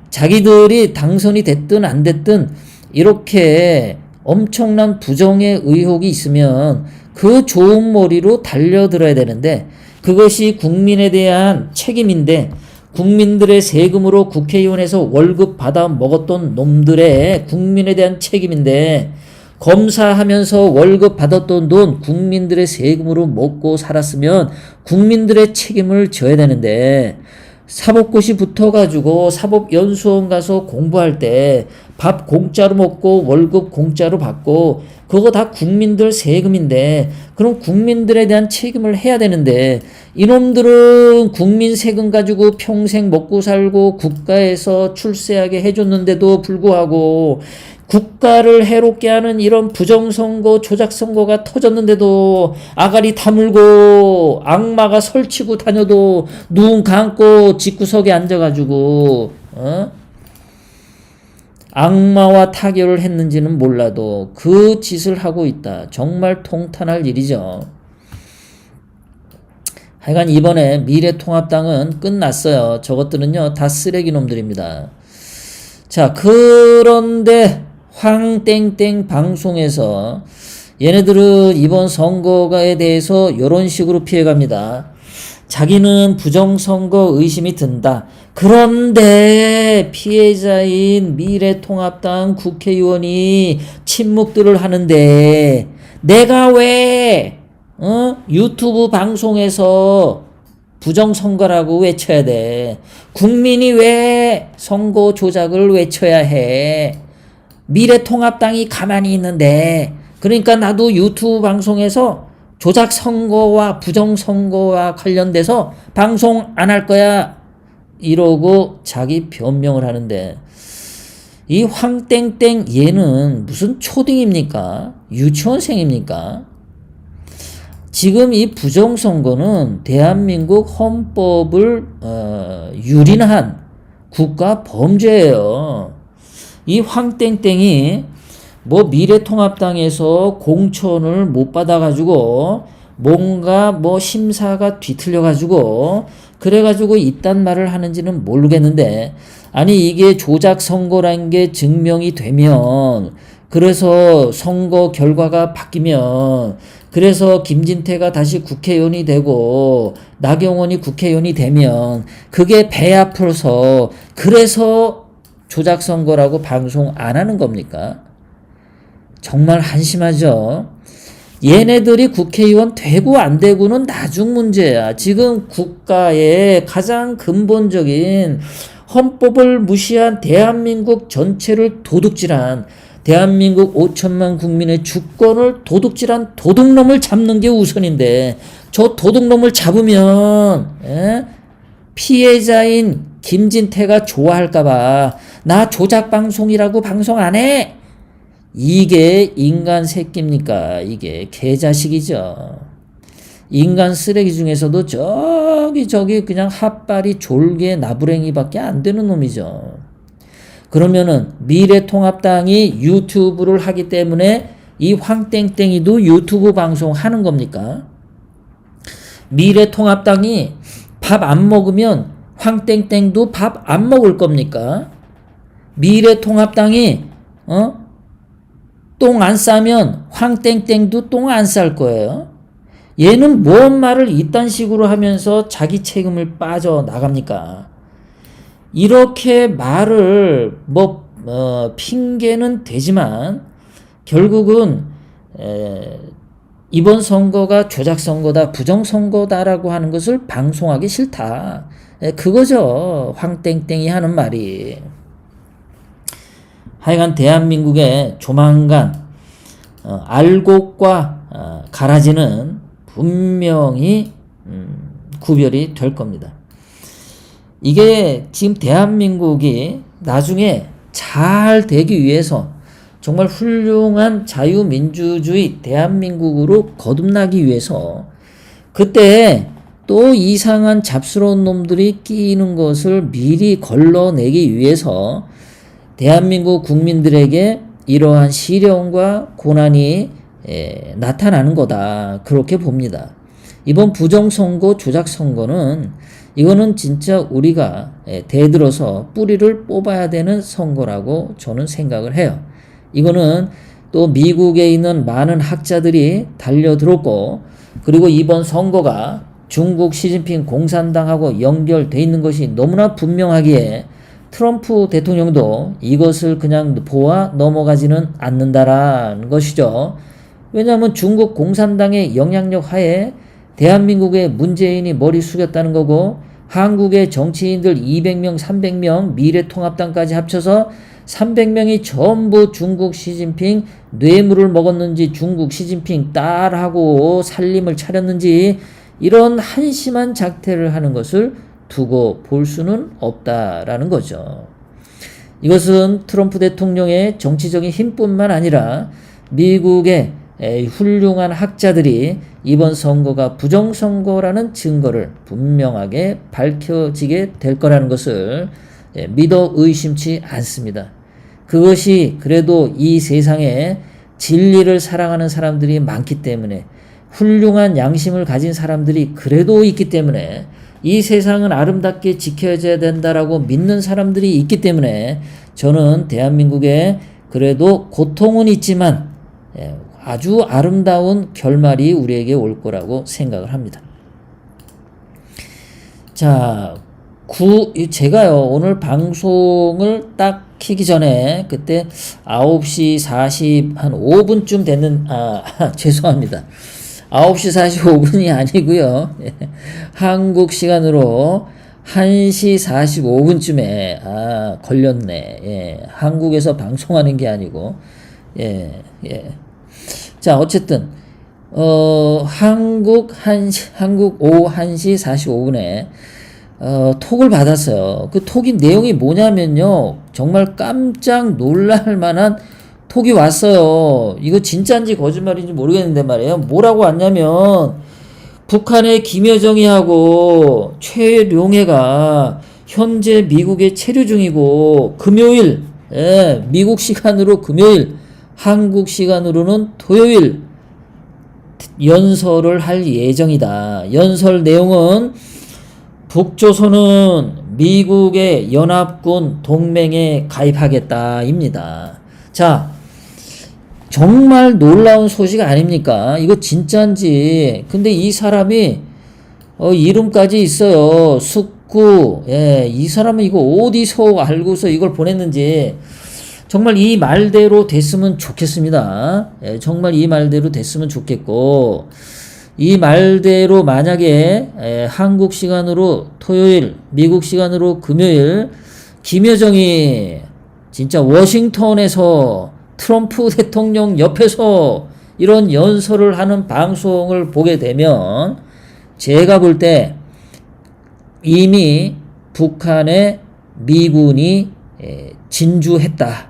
자기들이 당선이 됐든 안 됐든 이렇게 엄청난 부정의 의혹이 있으면 그 좋은 머리로 달려들어야 되는데, 그것이 국민에 대한 책임인데, 국민들의 세금으로 국회의원에서 월급 받아 먹었던 놈들의 국민에 대한 책임인데, 검사하면서 월급 받았던 돈 국민들의 세금으로 먹고 살았으면 국민들의 책임을 져야 되는데, 사법고시 붙어가지고 사법연수원 가서 공부할 때 밥 공짜로 먹고 월급 공짜로 받고 그거 다 국민들 세금인데, 그럼 국민들에 대한 책임을 해야 되는데, 이놈들은 국민 세금 가지고 평생 먹고 살고 국가에서 출세하게 해줬는데도 불구하고 국가를 해롭게 하는 이런 부정선거, 조작선거가 터졌는데도 아가리 다물고 악마가 설치고 다녀도 눈 감고 집구석에 앉아가지고 악마와 타결을 했는지는 몰라도 그 짓을 하고 있다. 정말 통탄할 일이죠. 하여간 이번에 미래통합당은 끝났어요. 저것들은요 다 쓰레기 놈들입니다. 자, 그런데 황땡땡 방송에서 얘네들은 이번 선거에 대해서 이런 식으로 피해갑니다. 자기는 부정선거 의심이 든다. 그런데 피해자인 미래통합당 국회의원이 침묵들을 하는데 내가 왜 유튜브 방송에서 부정선거라고 외쳐야 돼? 국민이 왜 선거 조작을 외쳐야 해? 미래통합당이 가만히 있는데, 그러니까 나도 유튜브 방송에서 조작선거와 부정선거와 관련돼서 방송 안 할 거야 이러고 자기 변명을 하는데, 이 황땡땡 얘는 무슨 초딩입니까? 유치원생입니까? 지금 이 부정선거는 대한민국 헌법을 유린한 국가 범죄예요. 이 황땡땡이 미래통합당에서 공천을 못 받아가지고 뭔가 심사가 뒤틀려가지고 그래가지고 이딴 말을 하는지는 모르겠는데, 아니 이게 조작선거란 게 증명이 되면, 그래서 선거 결과가 바뀌면, 그래서 김진태가 다시 국회의원이 되고 나경원이 국회의원이 되면 그게 배 아파서 그래서 조작선거라고 방송 안 하는 겁니까? 정말 한심하죠. 얘네들이 국회의원 되고 안 되고는 나중 문제야. 지금 국가의 가장 근본적인 헌법을 무시한 대한민국 전체를 도둑질한, 대한민국 5천만 국민의 주권을 도둑질한 도둑놈을 잡는 게 우선인데, 저 도둑놈을 잡으면 피해자인 김진태가 좋아할까봐 나 조작방송이라고 방송 안 해. 이게 인간 새끼입니까? 이게 개자식이죠. 인간 쓰레기 중에서도 저기 그냥 핫발이 졸개 나부랭이밖에 안 되는 놈이죠. 그러면은 미래통합당이 유튜브를 하기 때문에 이 황땡땡이도 유튜브 방송 하는 겁니까? 미래통합당이 밥 안 먹으면 황땡땡도 밥 안 먹을 겁니까? 미래통합당이 똥 안 싸면 황땡땡도 똥 안 쌀 거예요. 얘는 뭔 말을 이딴 식으로 하면서 자기 책임을 빠져나갑니까? 이렇게 말을 핑계는 되지만 결국은 이번 선거가 조작선거다, 부정선거다라고 하는 것을 방송하기 싫다. 그거죠. 황땡땡이 하는 말이. 하여간 대한민국의 조만간 알곡과 가라지는 분명히 구별이 될 겁니다. 이게 지금 대한민국이 나중에 잘 되기 위해서 정말 훌륭한 자유민주주의 대한민국으로 거듭나기 위해서 그때 또 이상한 잡스러운 놈들이 끼는 것을 미리 걸러내기 위해서 대한민국 국민들에게 이러한 시련과 고난이 나타나는 거다. 그렇게 봅니다. 이번 부정선거, 조작선거는 이거는 진짜 우리가 대들어서 뿌리를 뽑아야 되는 선거라고 저는 생각을 해요. 이거는 또 미국에 있는 많은 학자들이 달려들었고, 그리고 이번 선거가 중국 시진핑 공산당하고 연결돼 있는 것이 너무나 분명하기에 트럼프 대통령도 이것을 그냥 보아 넘어가지는 않는다라는 것이죠. 왜냐하면 중국 공산당의 영향력 하에 대한민국의 문재인이 머리 숙였다는 거고, 한국의 정치인들 200명, 300명, 미래통합당까지 합쳐서 300명이 전부 중국 시진핑 뇌물을 먹었는지 중국 시진핑 딸하고 살림을 차렸는지 이런 한심한 작태를 하는 것을 두고 볼 수는 없다라는 거죠. 이것은 트럼프 대통령의 정치적인 힘뿐만 아니라 미국의 훌륭한 학자들이 이번 선거가 부정선거라는 증거를 분명하게 밝혀지게 될 거라는 것을 믿어 의심치 않습니다. 그것이 그래도 이 세상에 진리를 사랑하는 사람들이 많기 때문에, 훌륭한 양심을 가진 사람들이 그래도 있기 때문에, 이 세상은 아름답게 지켜져야 된다라고 믿는 사람들이 있기 때문에 저는 대한민국에 그래도 고통은 있지만 아주 아름다운 결말이 우리에게 올 거라고 생각을 합니다. 자, 제가요 오늘 방송을 딱 키기 전에 그때 9시 45분쯤 됐는 죄송합니다. 9시 45분이 아니고요. 한국 시간으로 1시 45분쯤에 걸렸네. 한국에서 방송하는 게 아니고 자, 어쨌든 한국 오후 1시 45분에 톡을 받았어요. 그 톡이 내용이 뭐냐면요, 정말 깜짝 놀랄 만한 톡이 왔어요. 이거 진짜인지 거짓말인지 모르겠는데 말이에요. 뭐라고 왔냐면, 북한의 김여정이하고 최룡해가 현재 미국에 체류 중이고 금요일, 미국 시간으로 금요일, 한국 시간으로는 토요일 연설을 할 예정이다. 연설 내용은 북조선은 미국의 연합군 동맹에 가입하겠다입니다. 자, 정말 놀라운 소식 아닙니까? 이거 진짜인지. 근데 이 사람이 이름까지 있어요. 숙구. 이 사람은 이거 어디서 알고서 이걸 보냈는지. 정말 이 말대로 됐으면 좋겠습니다. 예, 정말 이 말대로 됐으면 좋겠고, 이 말대로 만약에 한국 시간으로 토요일, 미국 시간으로 금요일 김여정이 진짜 워싱턴에서 트럼프 대통령 옆에서 이런 연설을 하는 방송을 보게 되면 제가 볼 때 이미 북한에 미군이 진주했다.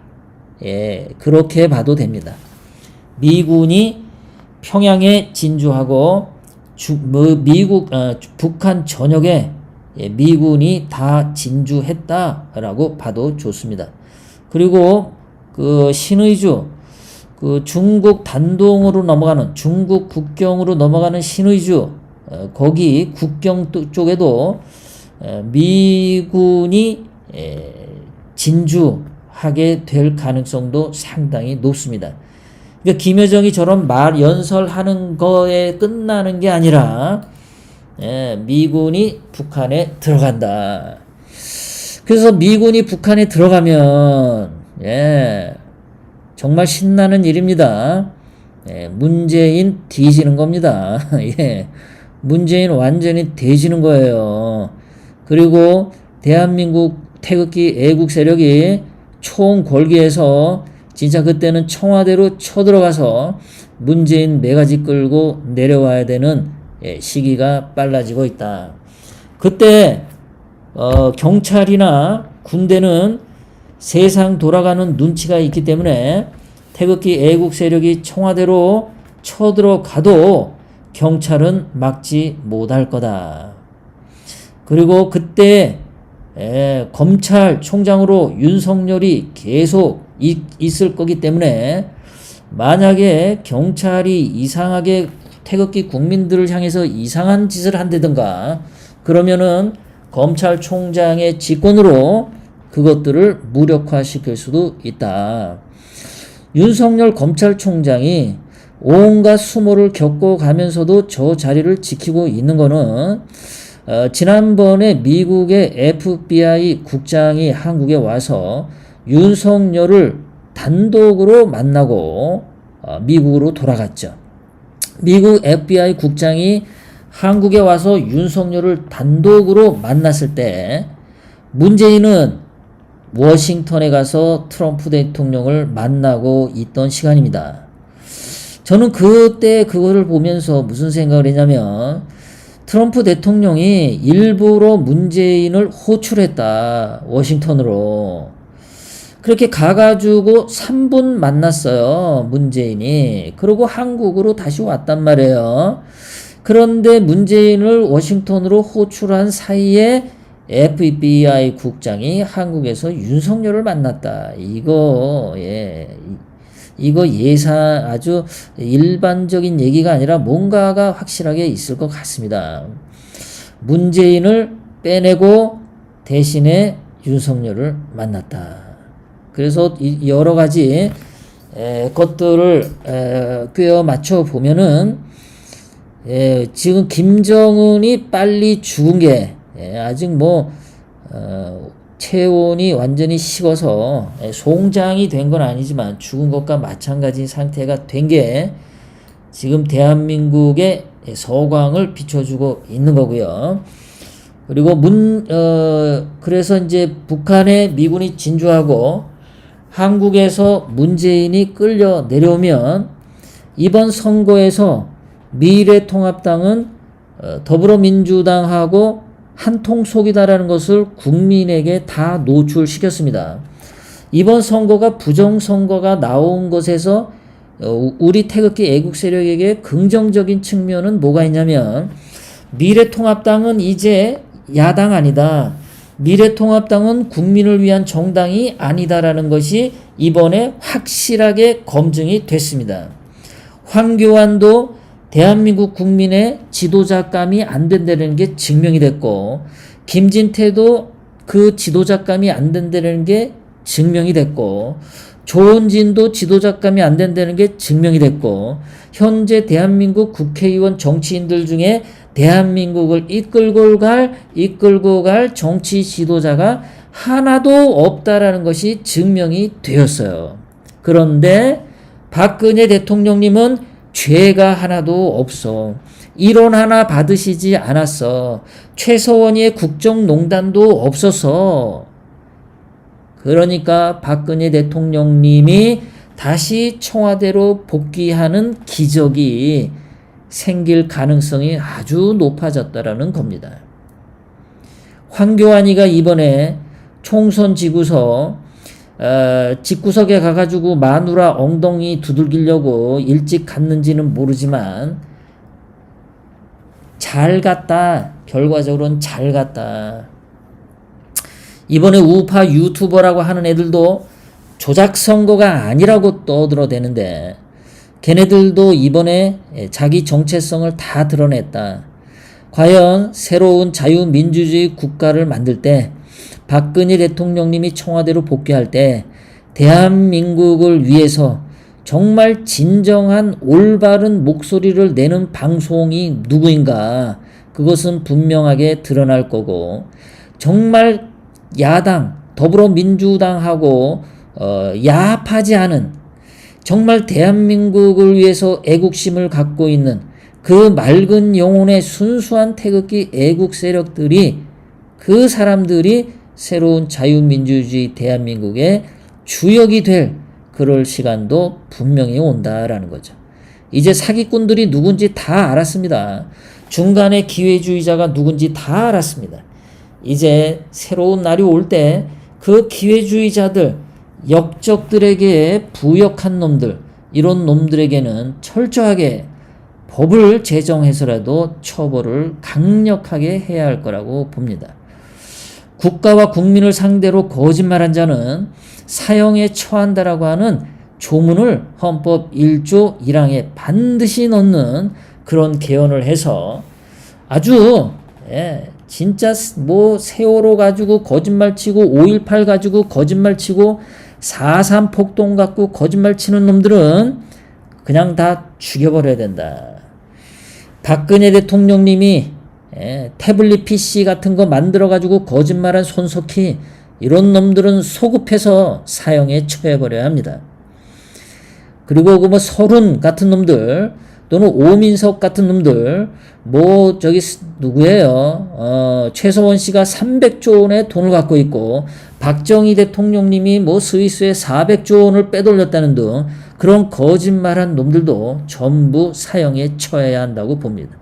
그렇게 봐도 됩니다. 미군이 평양에 진주하고 북한 전역에 미군이 다 진주했다라고 봐도 좋습니다. 그리고 그 신의주, 그 중국 단동으로 넘어가는, 중국 국경으로 넘어가는 신의주, 거기 국경 쪽에도 미군이 진주하게 될 가능성도 상당히 높습니다. 그러니까 김여정이 저런 연설하는 거에 끝나는 게 아니라 미군이 북한에 들어간다. 그래서 미군이 북한에 들어가면 정말 신나는 일입니다. 문재인 뒤지는 겁니다. 문재인 완전히 뒤지는 거예요. 그리고 대한민국 태극기 애국 세력이 총궐기에서 진짜 그때는 청와대로 쳐들어가서 문재인 매가지 끌고 내려와야 되는 시기가 빨라지고 있다. 그때 경찰이나 군대는 세상 돌아가는 눈치가 있기 때문에 태극기 애국 세력이 청와대로 쳐들어가도 경찰은 막지 못할 거다. 그리고 그때 검찰총장으로 윤석열이 계속 있을 거기 때문에 만약에 경찰이 이상하게 태극기 국민들을 향해서 이상한 짓을 한다든가 그러면은 검찰총장의 직권으로 그것들을 무력화시킬 수도 있다. 윤석열 검찰총장이 온갖 수모를 겪어가면서도 저 자리를 지키고 있는 거는 지난번에 미국의 FBI 국장이 한국에 와서 윤석열을 단독으로 만나고 미국으로 돌아갔죠. 미국 FBI 국장이 한국에 와서 윤석열을 단독으로 만났을 때 문재인은 워싱턴에 가서 트럼프 대통령을 만나고 있던 시간입니다. 저는 그때 그거를 보면서 무슨 생각을 했냐면 트럼프 대통령이 일부러 문재인을 호출했다. 워싱턴으로. 그렇게 가가지고 3분 만났어요. 문재인이. 그리고 한국으로 다시 왔단 말이에요. 그런데 문재인을 워싱턴으로 호출한 사이에 FBI 국장이 한국에서 윤석열을 만났다. 이거 아주 일반적인 얘기가 아니라 뭔가가 확실하게 있을 것 같습니다. 문재인을 빼내고 대신에 윤석열을 만났다. 그래서 여러 가지 것들을 꿰어 맞춰 보면은 지금 김정은이 빨리 죽은 게 아직 체온이 완전히 식어서 송장이 된 건 아니지만 죽은 것과 마찬가지인 상태가 된 게 지금 대한민국의 서광을 비춰주고 있는 거고요. 그리고 그래서 이제 북한에 미군이 진주하고 한국에서 문재인이 끌려 내려오면 이번 선거에서 미래통합당은 더불어민주당하고 한통속이다라는 것을 국민에게 다 노출시켰습니다. 이번 선거가 부정선거가 나온 것에서 우리 태극기 애국 세력에게 긍정적인 측면은 뭐가 있냐면 미래통합당은 이제 야당 아니다. 미래통합당은 국민을 위한 정당이 아니다라는 것이 이번에 확실하게 검증이 됐습니다. 황교안도 대한민국 국민의 지도자감이 안 된다는 게 증명이 됐고 김진태도 그 지도자감이 안 된다는 게 증명이 됐고 조은진도 지도자감이 안 된다는 게 증명이 됐고 현재 대한민국 국회의원 정치인들 중에 대한민국을 이끌고 갈 정치 지도자가 하나도 없다라는 것이 증명이 되었어요. 그런데 박근혜 대통령님은 죄가 하나도 없어. 이론 하나 받으시지 않았어. 최서원의 국정농단도 없어서. 그러니까 박근혜 대통령님이 다시 청와대로 복귀하는 기적이 생길 가능성이 아주 높아졌다라는 겁니다. 황교안이가 이번에 총선 지구서 집구석에 가가지고 마누라 엉덩이 두들기려고 일찍 갔는지는 모르지만 잘 갔다. 결과적으로는 잘 갔다. 이번에 우파 유튜버라고 하는 애들도 조작 선거가 아니라고 떠들어대는데 걔네들도 이번에 자기 정체성을 다 드러냈다. 과연 새로운 자유민주주의 국가를 만들 때 박근혜 대통령님이 청와대로 복귀할 때 대한민국을 위해서 정말 진정한 올바른 목소리를 내는 방송이 누구인가, 그것은 분명하게 드러날 거고, 정말 야당 더불어민주당하고 야합하지 않은, 정말 대한민국을 위해서 애국심을 갖고 있는 그 맑은 영혼의 순수한 태극기 애국 세력들이, 그 사람들이 새로운 자유민주주의 대한민국의 주역이 될 그럴 시간도 분명히 온다라는 거죠. 이제 사기꾼들이 누군지 다 알았습니다. 중간에 기회주의자가 누군지 다 알았습니다. 이제 새로운 날이 올 때 그 기회주의자들, 역적들에게 부역한 놈들, 이런 놈들에게는 철저하게 법을 제정해서라도 처벌을 강력하게 해야 할 거라고 봅니다. 국가와 국민을 상대로 거짓말한 자는 사형에 처한다라고 하는 조문을 헌법 1조 1항에 반드시 넣는 그런 개헌을 해서 아주 진짜 뭐 세월호 가지고 거짓말 치고 5.18 가지고 거짓말 치고 4.3 폭동 갖고 거짓말 치는 놈들은 그냥 다 죽여버려야 된다. 박근혜 대통령님이 태블릿 PC 같은 거 만들어가지고 거짓말한 손석희, 이런 놈들은 소급해서 사형에 처해버려야 합니다. 그리고 그 뭐 서른 같은 놈들, 또는 오민석 같은 놈들, 뭐 저기 누구예요? 최서원 씨가 300조 원의 돈을 갖고 있고 박정희 대통령님이 뭐 스위스에 400조 원을 빼돌렸다는 등 그런 거짓말한 놈들도 전부 사형에 처해야 한다고 봅니다.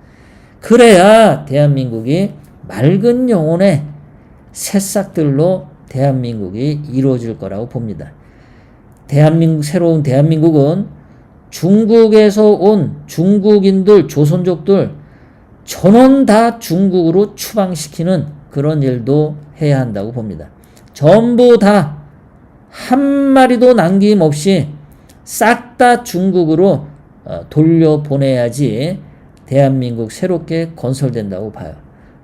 그래야 대한민국이 맑은 영혼의 새싹들로 대한민국이 이루어질 거라고 봅니다. 새로운 대한민국은 중국에서 온 중국인들, 조선족들 전원 다 중국으로 추방시키는 그런 일도 해야 한다고 봅니다. 전부 다 한 마리도 남김없이 싹 다 중국으로 돌려보내야지 대한민국 새롭게 건설된다고 봐요.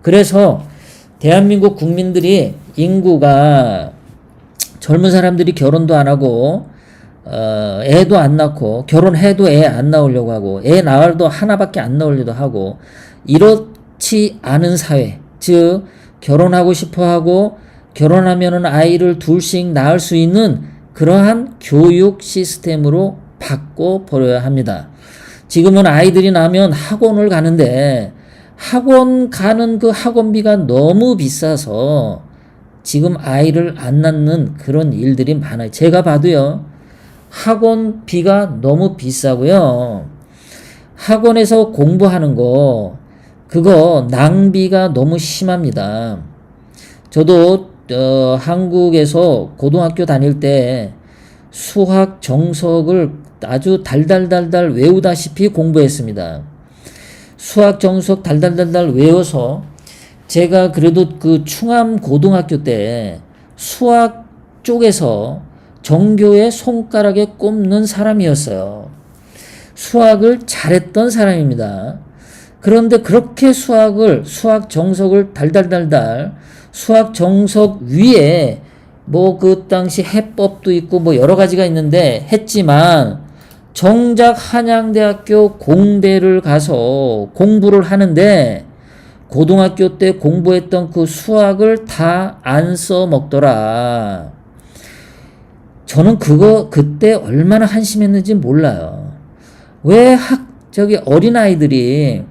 그래서 대한민국 국민들이, 인구가 젊은 사람들이 결혼도 안 하고 애도 안 낳고, 결혼해도 애 안 낳으려고 하고, 애 낳아도 하나밖에 안 낳으려고 하고, 이렇지 않은 사회, 즉 결혼하고 싶어하고 결혼하면은 아이를 둘씩 낳을 수 있는 그러한 교육 시스템으로 바꿔버려야 합니다. 지금은 아이들이 나면 학원을 가는데 학원 가는 그 학원비가 너무 비싸서 지금 아이를 안 낳는 그런 일들이 많아요. 제가 봐도요, 학원비가 너무 비싸고요. 학원에서 공부하는 거, 그거 낭비가 너무 심합니다. 저도 한국에서 고등학교 다닐 때 수학 정석을 아주 달달달달 외우다시피 공부했습니다. 수학 정석 달달달달 외워서 제가 그래도 그 충암 고등학교 때 수학 쪽에서 전교의 손가락에 꼽는 사람이었어요. 수학을 잘했던 사람입니다. 그런데 그렇게 수학 정석을 달달달달, 수학 정석 위에 뭐 그 당시 해법도 있고 뭐 여러 가지가 있는데 했지만, 정작 한양대학교 공대를 가서 공부를 하는데 고등학교 때 공부했던 그 수학을 다 안 써먹더라. 저는 그때 얼마나 한심했는지 몰라요. 왜 어린아이들이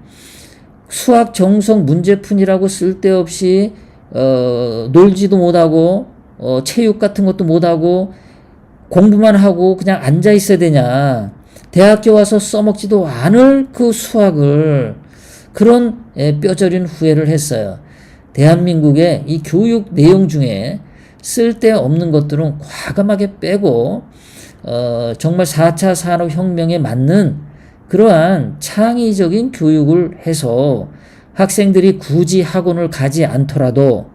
수학 정석 문제푼이라고 쓸데없이, 놀지도 못하고, 체육 같은 것도 못하고, 공부만 하고 그냥 앉아 있어야 되냐. 대학교 와서 써먹지도 않을 그 수학을, 그런 뼈저린 후회를 했어요. 대한민국의 이 교육 내용 중에 쓸데없는 것들은 과감하게 빼고, 정말 4차 산업혁명에 맞는 그러한 창의적인 교육을 해서 학생들이 굳이 학원을 가지 않더라도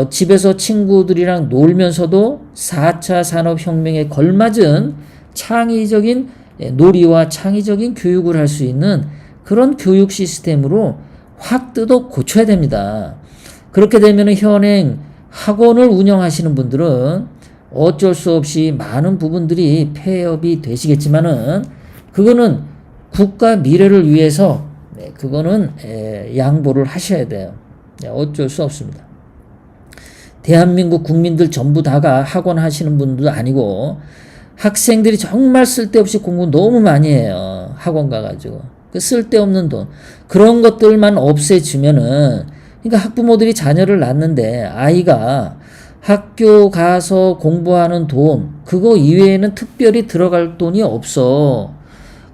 집에서 친구들이랑 놀면서도 4차 산업혁명에 걸맞은 창의적인 놀이와 창의적인 교육을 할 수 있는 그런 교육 시스템으로 확 뜯어 고쳐야 됩니다. 그렇게 되면 현행 학원을 운영하시는 분들은 어쩔 수 없이 많은 부분들이 폐업이 되시겠지만은 그거는 국가 미래를 위해서 그거는 양보를 하셔야 돼요. 어쩔 수 없습니다. 대한민국 국민들 전부 다가 학원 하시는 분도 아니고 학생들이 정말 쓸데없이 공부 너무 많이 해요. 학원 가가지고. 그 쓸데없는 돈. 그런 것들만 없애주면은, 그러니까 학부모들이 자녀를 낳는데 아이가 학교 가서 공부하는 돈, 그거 이외에는 특별히 들어갈 돈이 없어.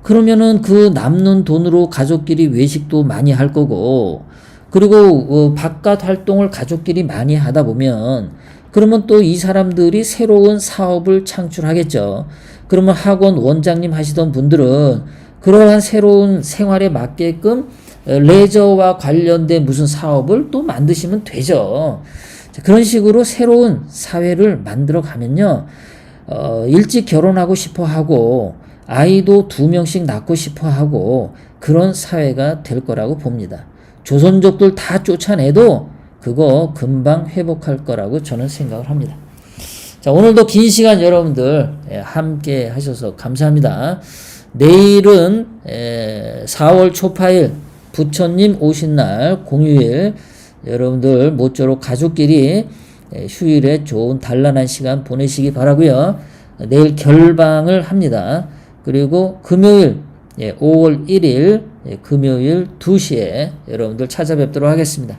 그러면은 그 남는 돈으로 가족끼리 외식도 많이 할 거고, 그리고 바깥 활동을 가족끼리 많이 하다 보면 그러면 또 이 사람들이 새로운 사업을 창출하겠죠. 그러면 학원 원장님 하시던 분들은 그러한 새로운 생활에 맞게끔 레저와 관련된 무슨 사업을 또 만드시면 되죠. 그런 식으로 새로운 사회를 만들어 가면요. 일찍 결혼하고 싶어 하고 아이도 2명씩 낳고 싶어 하고 그런 사회가 될 거라고 봅니다. 조선족들 다 쫓아내도 그거 금방 회복할 거라고 저는 생각을 합니다. 자, 오늘도 긴 시간 여러분들 함께 하셔서 감사합니다. 내일은 4월 초파일 부처님 오신 날 공휴일, 여러분들 모쪼록 가족끼리 휴일에 좋은 단란한 시간 보내시기 바라고요. 내일 결방을 합니다. 그리고 금요일 5월 1일 금요일 2시에 여러분들 찾아뵙도록 하겠습니다.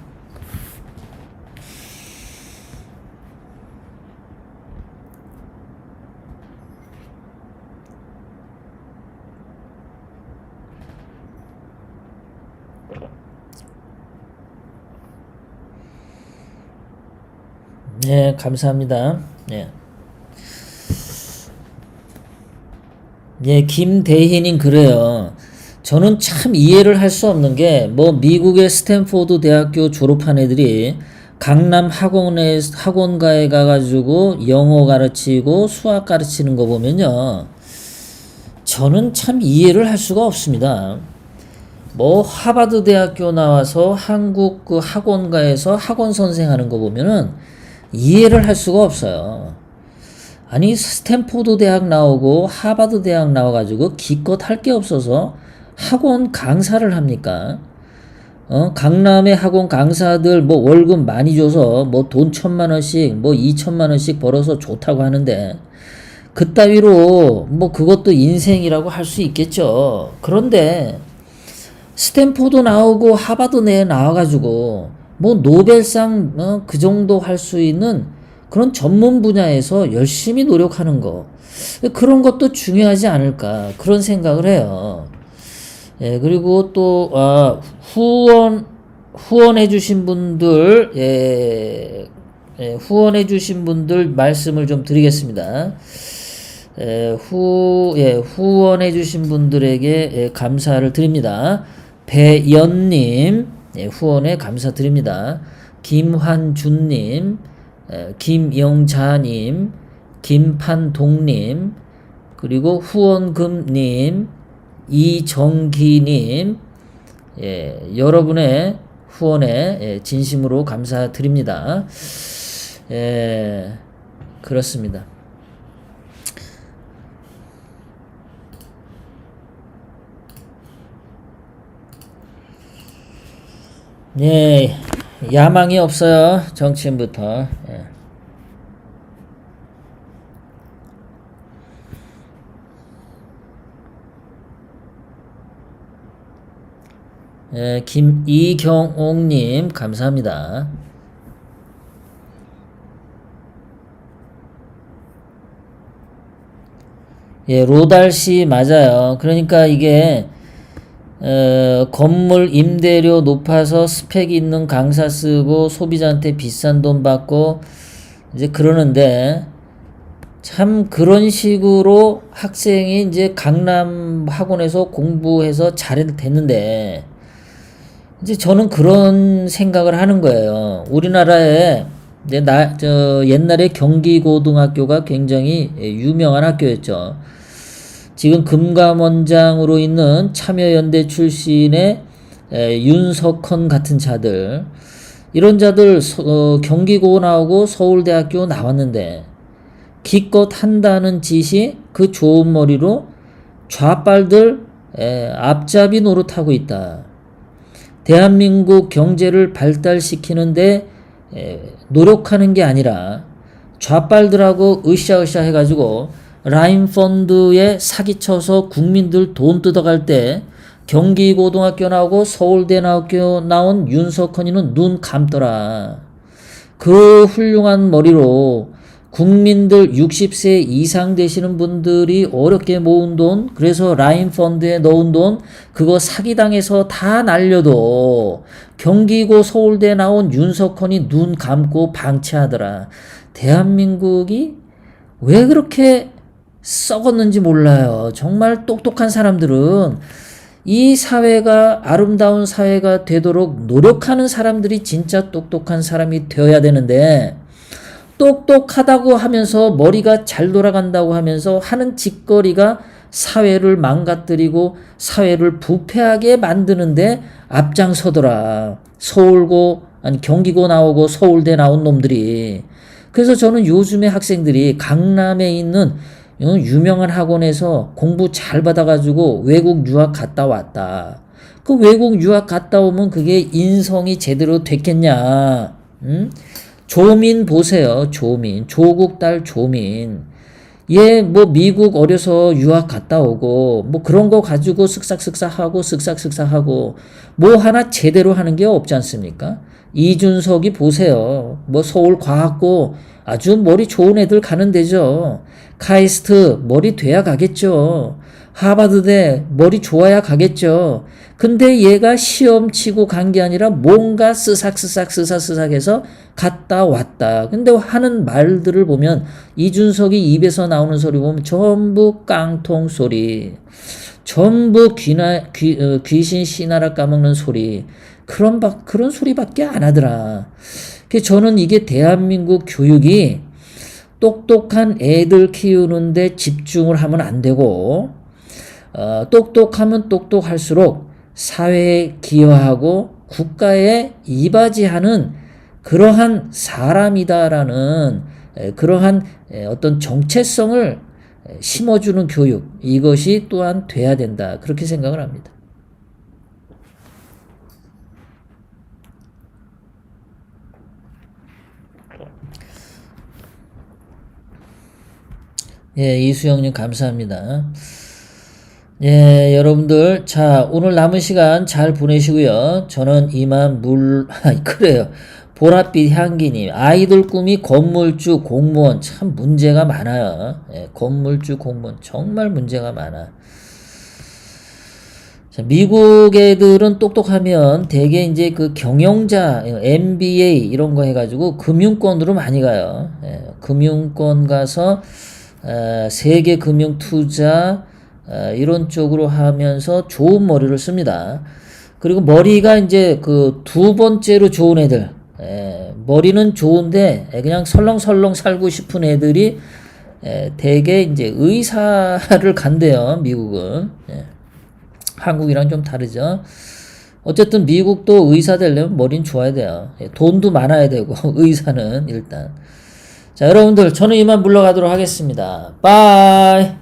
네, 감사합니다. 네. 예, 김대희님 그래요. 저는 참 이해를 할 수 없는 게, 미국의 스탠포드 대학교 졸업한 애들이 강남 학원가에 가가지고 영어 가르치고 수학 가르치는 거 보면요. 저는 참 이해를 할 수가 없습니다. 하버드 대학교 나와서 한국 그 학원가에서 학원 선생 하는 거 보면은 이해를 할 수가 없어요. 아니, 스탠포드 대학 나오고 하버드 대학 나와가지고 기껏 할 게 없어서 학원 강사를 합니까? 강남의 학원 강사들 월급 많이 줘서 돈 1,000만 원씩 2,000만 원씩 벌어서 좋다고 하는데 그따위로 그것도 인생이라고 할 수 있겠죠. 그런데 스탠포드 나오고 하버드 내에 나와가지고 노벨상 그 정도 할 수 있는 그런 전문 분야에서 열심히 노력하는 거, 그런 것도 중요하지 않을까 그런 생각을 해요. 예, 그리고 또 후원해 주신 분들, 후원해 주신 분들 말씀을 좀 드리겠습니다. 후원해 주신 분들에게 감사를 드립니다. 배연님 후원에 감사드립니다. 김환준님, 김영자님, 김판동님, 그리고 후원금님, 이정기님, 여러분의 후원에 진심으로 감사드립니다. 그렇습니다. 예, 야망이 없어요. 정치인부터. 예. 예, 이경옥님, 감사합니다. 예, 로달씨 맞아요. 그러니까 이게 건물 임대료 높아서 스펙 있는 강사 쓰고 소비자한테 비싼 돈 받고 이제 그러는데 참 그런 식으로 학생이 이제 강남 학원에서 공부해서 됐는데 이제 저는 그런 생각을 하는 거예요. 우리나라에 이제 옛날에 경기고등학교가 굉장히 유명한 학교였죠. 지금 금감원장으로 있는 참여연대 출신의 윤석헌 같은 자들, 이런 자들 경기고 나오고 서울대학교 나왔는데 기껏 한다는 짓이 그 좋은 머리로 좌빨들 앞잡이 노릇하고 있다. 대한민국 경제를 발달시키는데 노력하는 게 아니라 좌빨들하고 으쌰으쌰 해가지고 라인펀드에 사기쳐서 국민들 돈 뜯어갈 때 경기고등학교 나오고 서울대학교 나온 윤석헌이는 눈 감더라. 그 훌륭한 머리로 국민들 60세 이상 되시는 분들이 어렵게 모은 돈, 그래서 라인펀드에 넣은 돈, 그거 사기당해서 다 날려도 경기고 서울대 나온 윤석헌이 눈 감고 방치하더라. 대한민국이 왜 그렇게 썩었는지 몰라요. 정말 똑똑한 사람들은 이 사회가 아름다운 사회가 되도록 노력하는 사람들이 진짜 똑똑한 사람이 되어야 되는데, 똑똑하다고 하면서 머리가 잘 돌아간다고 하면서 하는 짓거리가 사회를 망가뜨리고 사회를 부패하게 만드는데 앞장서더라. 경기고 나오고 서울대 나온 놈들이. 그래서 저는 요즘에 학생들이 강남에 있는 유명한 학원에서 공부 잘 받아가지고 외국 유학 갔다 왔다. 그 외국 유학 갔다 오면 그게 인성이 제대로 됐겠냐? 응? 조민 보세요. 조민. 조국 딸 조민. 얘 뭐 미국 어려서 유학 갔다 오고 뭐 그런 거 가지고 쓱싹쓱싹하고 뭐 하나 제대로 하는 게 없지 않습니까? 이준석이 보세요. 뭐 서울과학고 아주 머리 좋은 애들 가는 데죠. 카이스트 머리 돼야 가겠죠. 하버드대 머리 좋아야 가겠죠. 근데 얘가 시험 치고 간 게 아니라 뭔가 쓰삭해서 갔다 왔다. 근데 하는 말들을 보면 이준석이 입에서 나오는 소리 보면 전부 깡통 소리. 전부 귀신 씨나라 까먹는 소리. 그런 소리밖에 안 하더라. 저는 이게 대한민국 교육이 똑똑한 애들 키우는데 집중을 하면 안 되고, 똑똑하면 똑똑할수록 사회에 기여하고 국가에 이바지하는 그러한 사람이다라는 그러한 어떤 정체성을 심어주는 교육, 이것이 또한 돼야 된다. 그렇게 생각을 합니다. 예, 이수영님 감사합니다. 예, 여러분들, 자, 오늘 남은 시간 잘 보내시고요. 저는 이만 그래요. 보랏빛 향기님, 아이들 꿈이 건물주, 공무원, 참 문제가 많아요. 예, 건물주, 공무원, 정말 문제가 많아. 자, 미국 애들은 똑똑하면 대개 이제 그 경영자, MBA 이런 거 해가지고 금융권으로 많이 가요. 예, 금융권 가서 세계 금융 투자 이런 쪽으로 하면서 좋은 머리를 씁니다. 그리고 머리가 이제 그 두 번째로 좋은 애들, 머리는 좋은데 그냥 설렁설렁 살고 싶은 애들이 대개 이제 의사를 간대요. 미국은. 한국이랑 좀 다르죠. 어쨌든 미국도 의사 되려면 머리는 좋아야 돼요. 돈도 많아야 되고 의사는 일단. 자, 여러분들 저는 이만 물러가도록 하겠습니다. 빠이.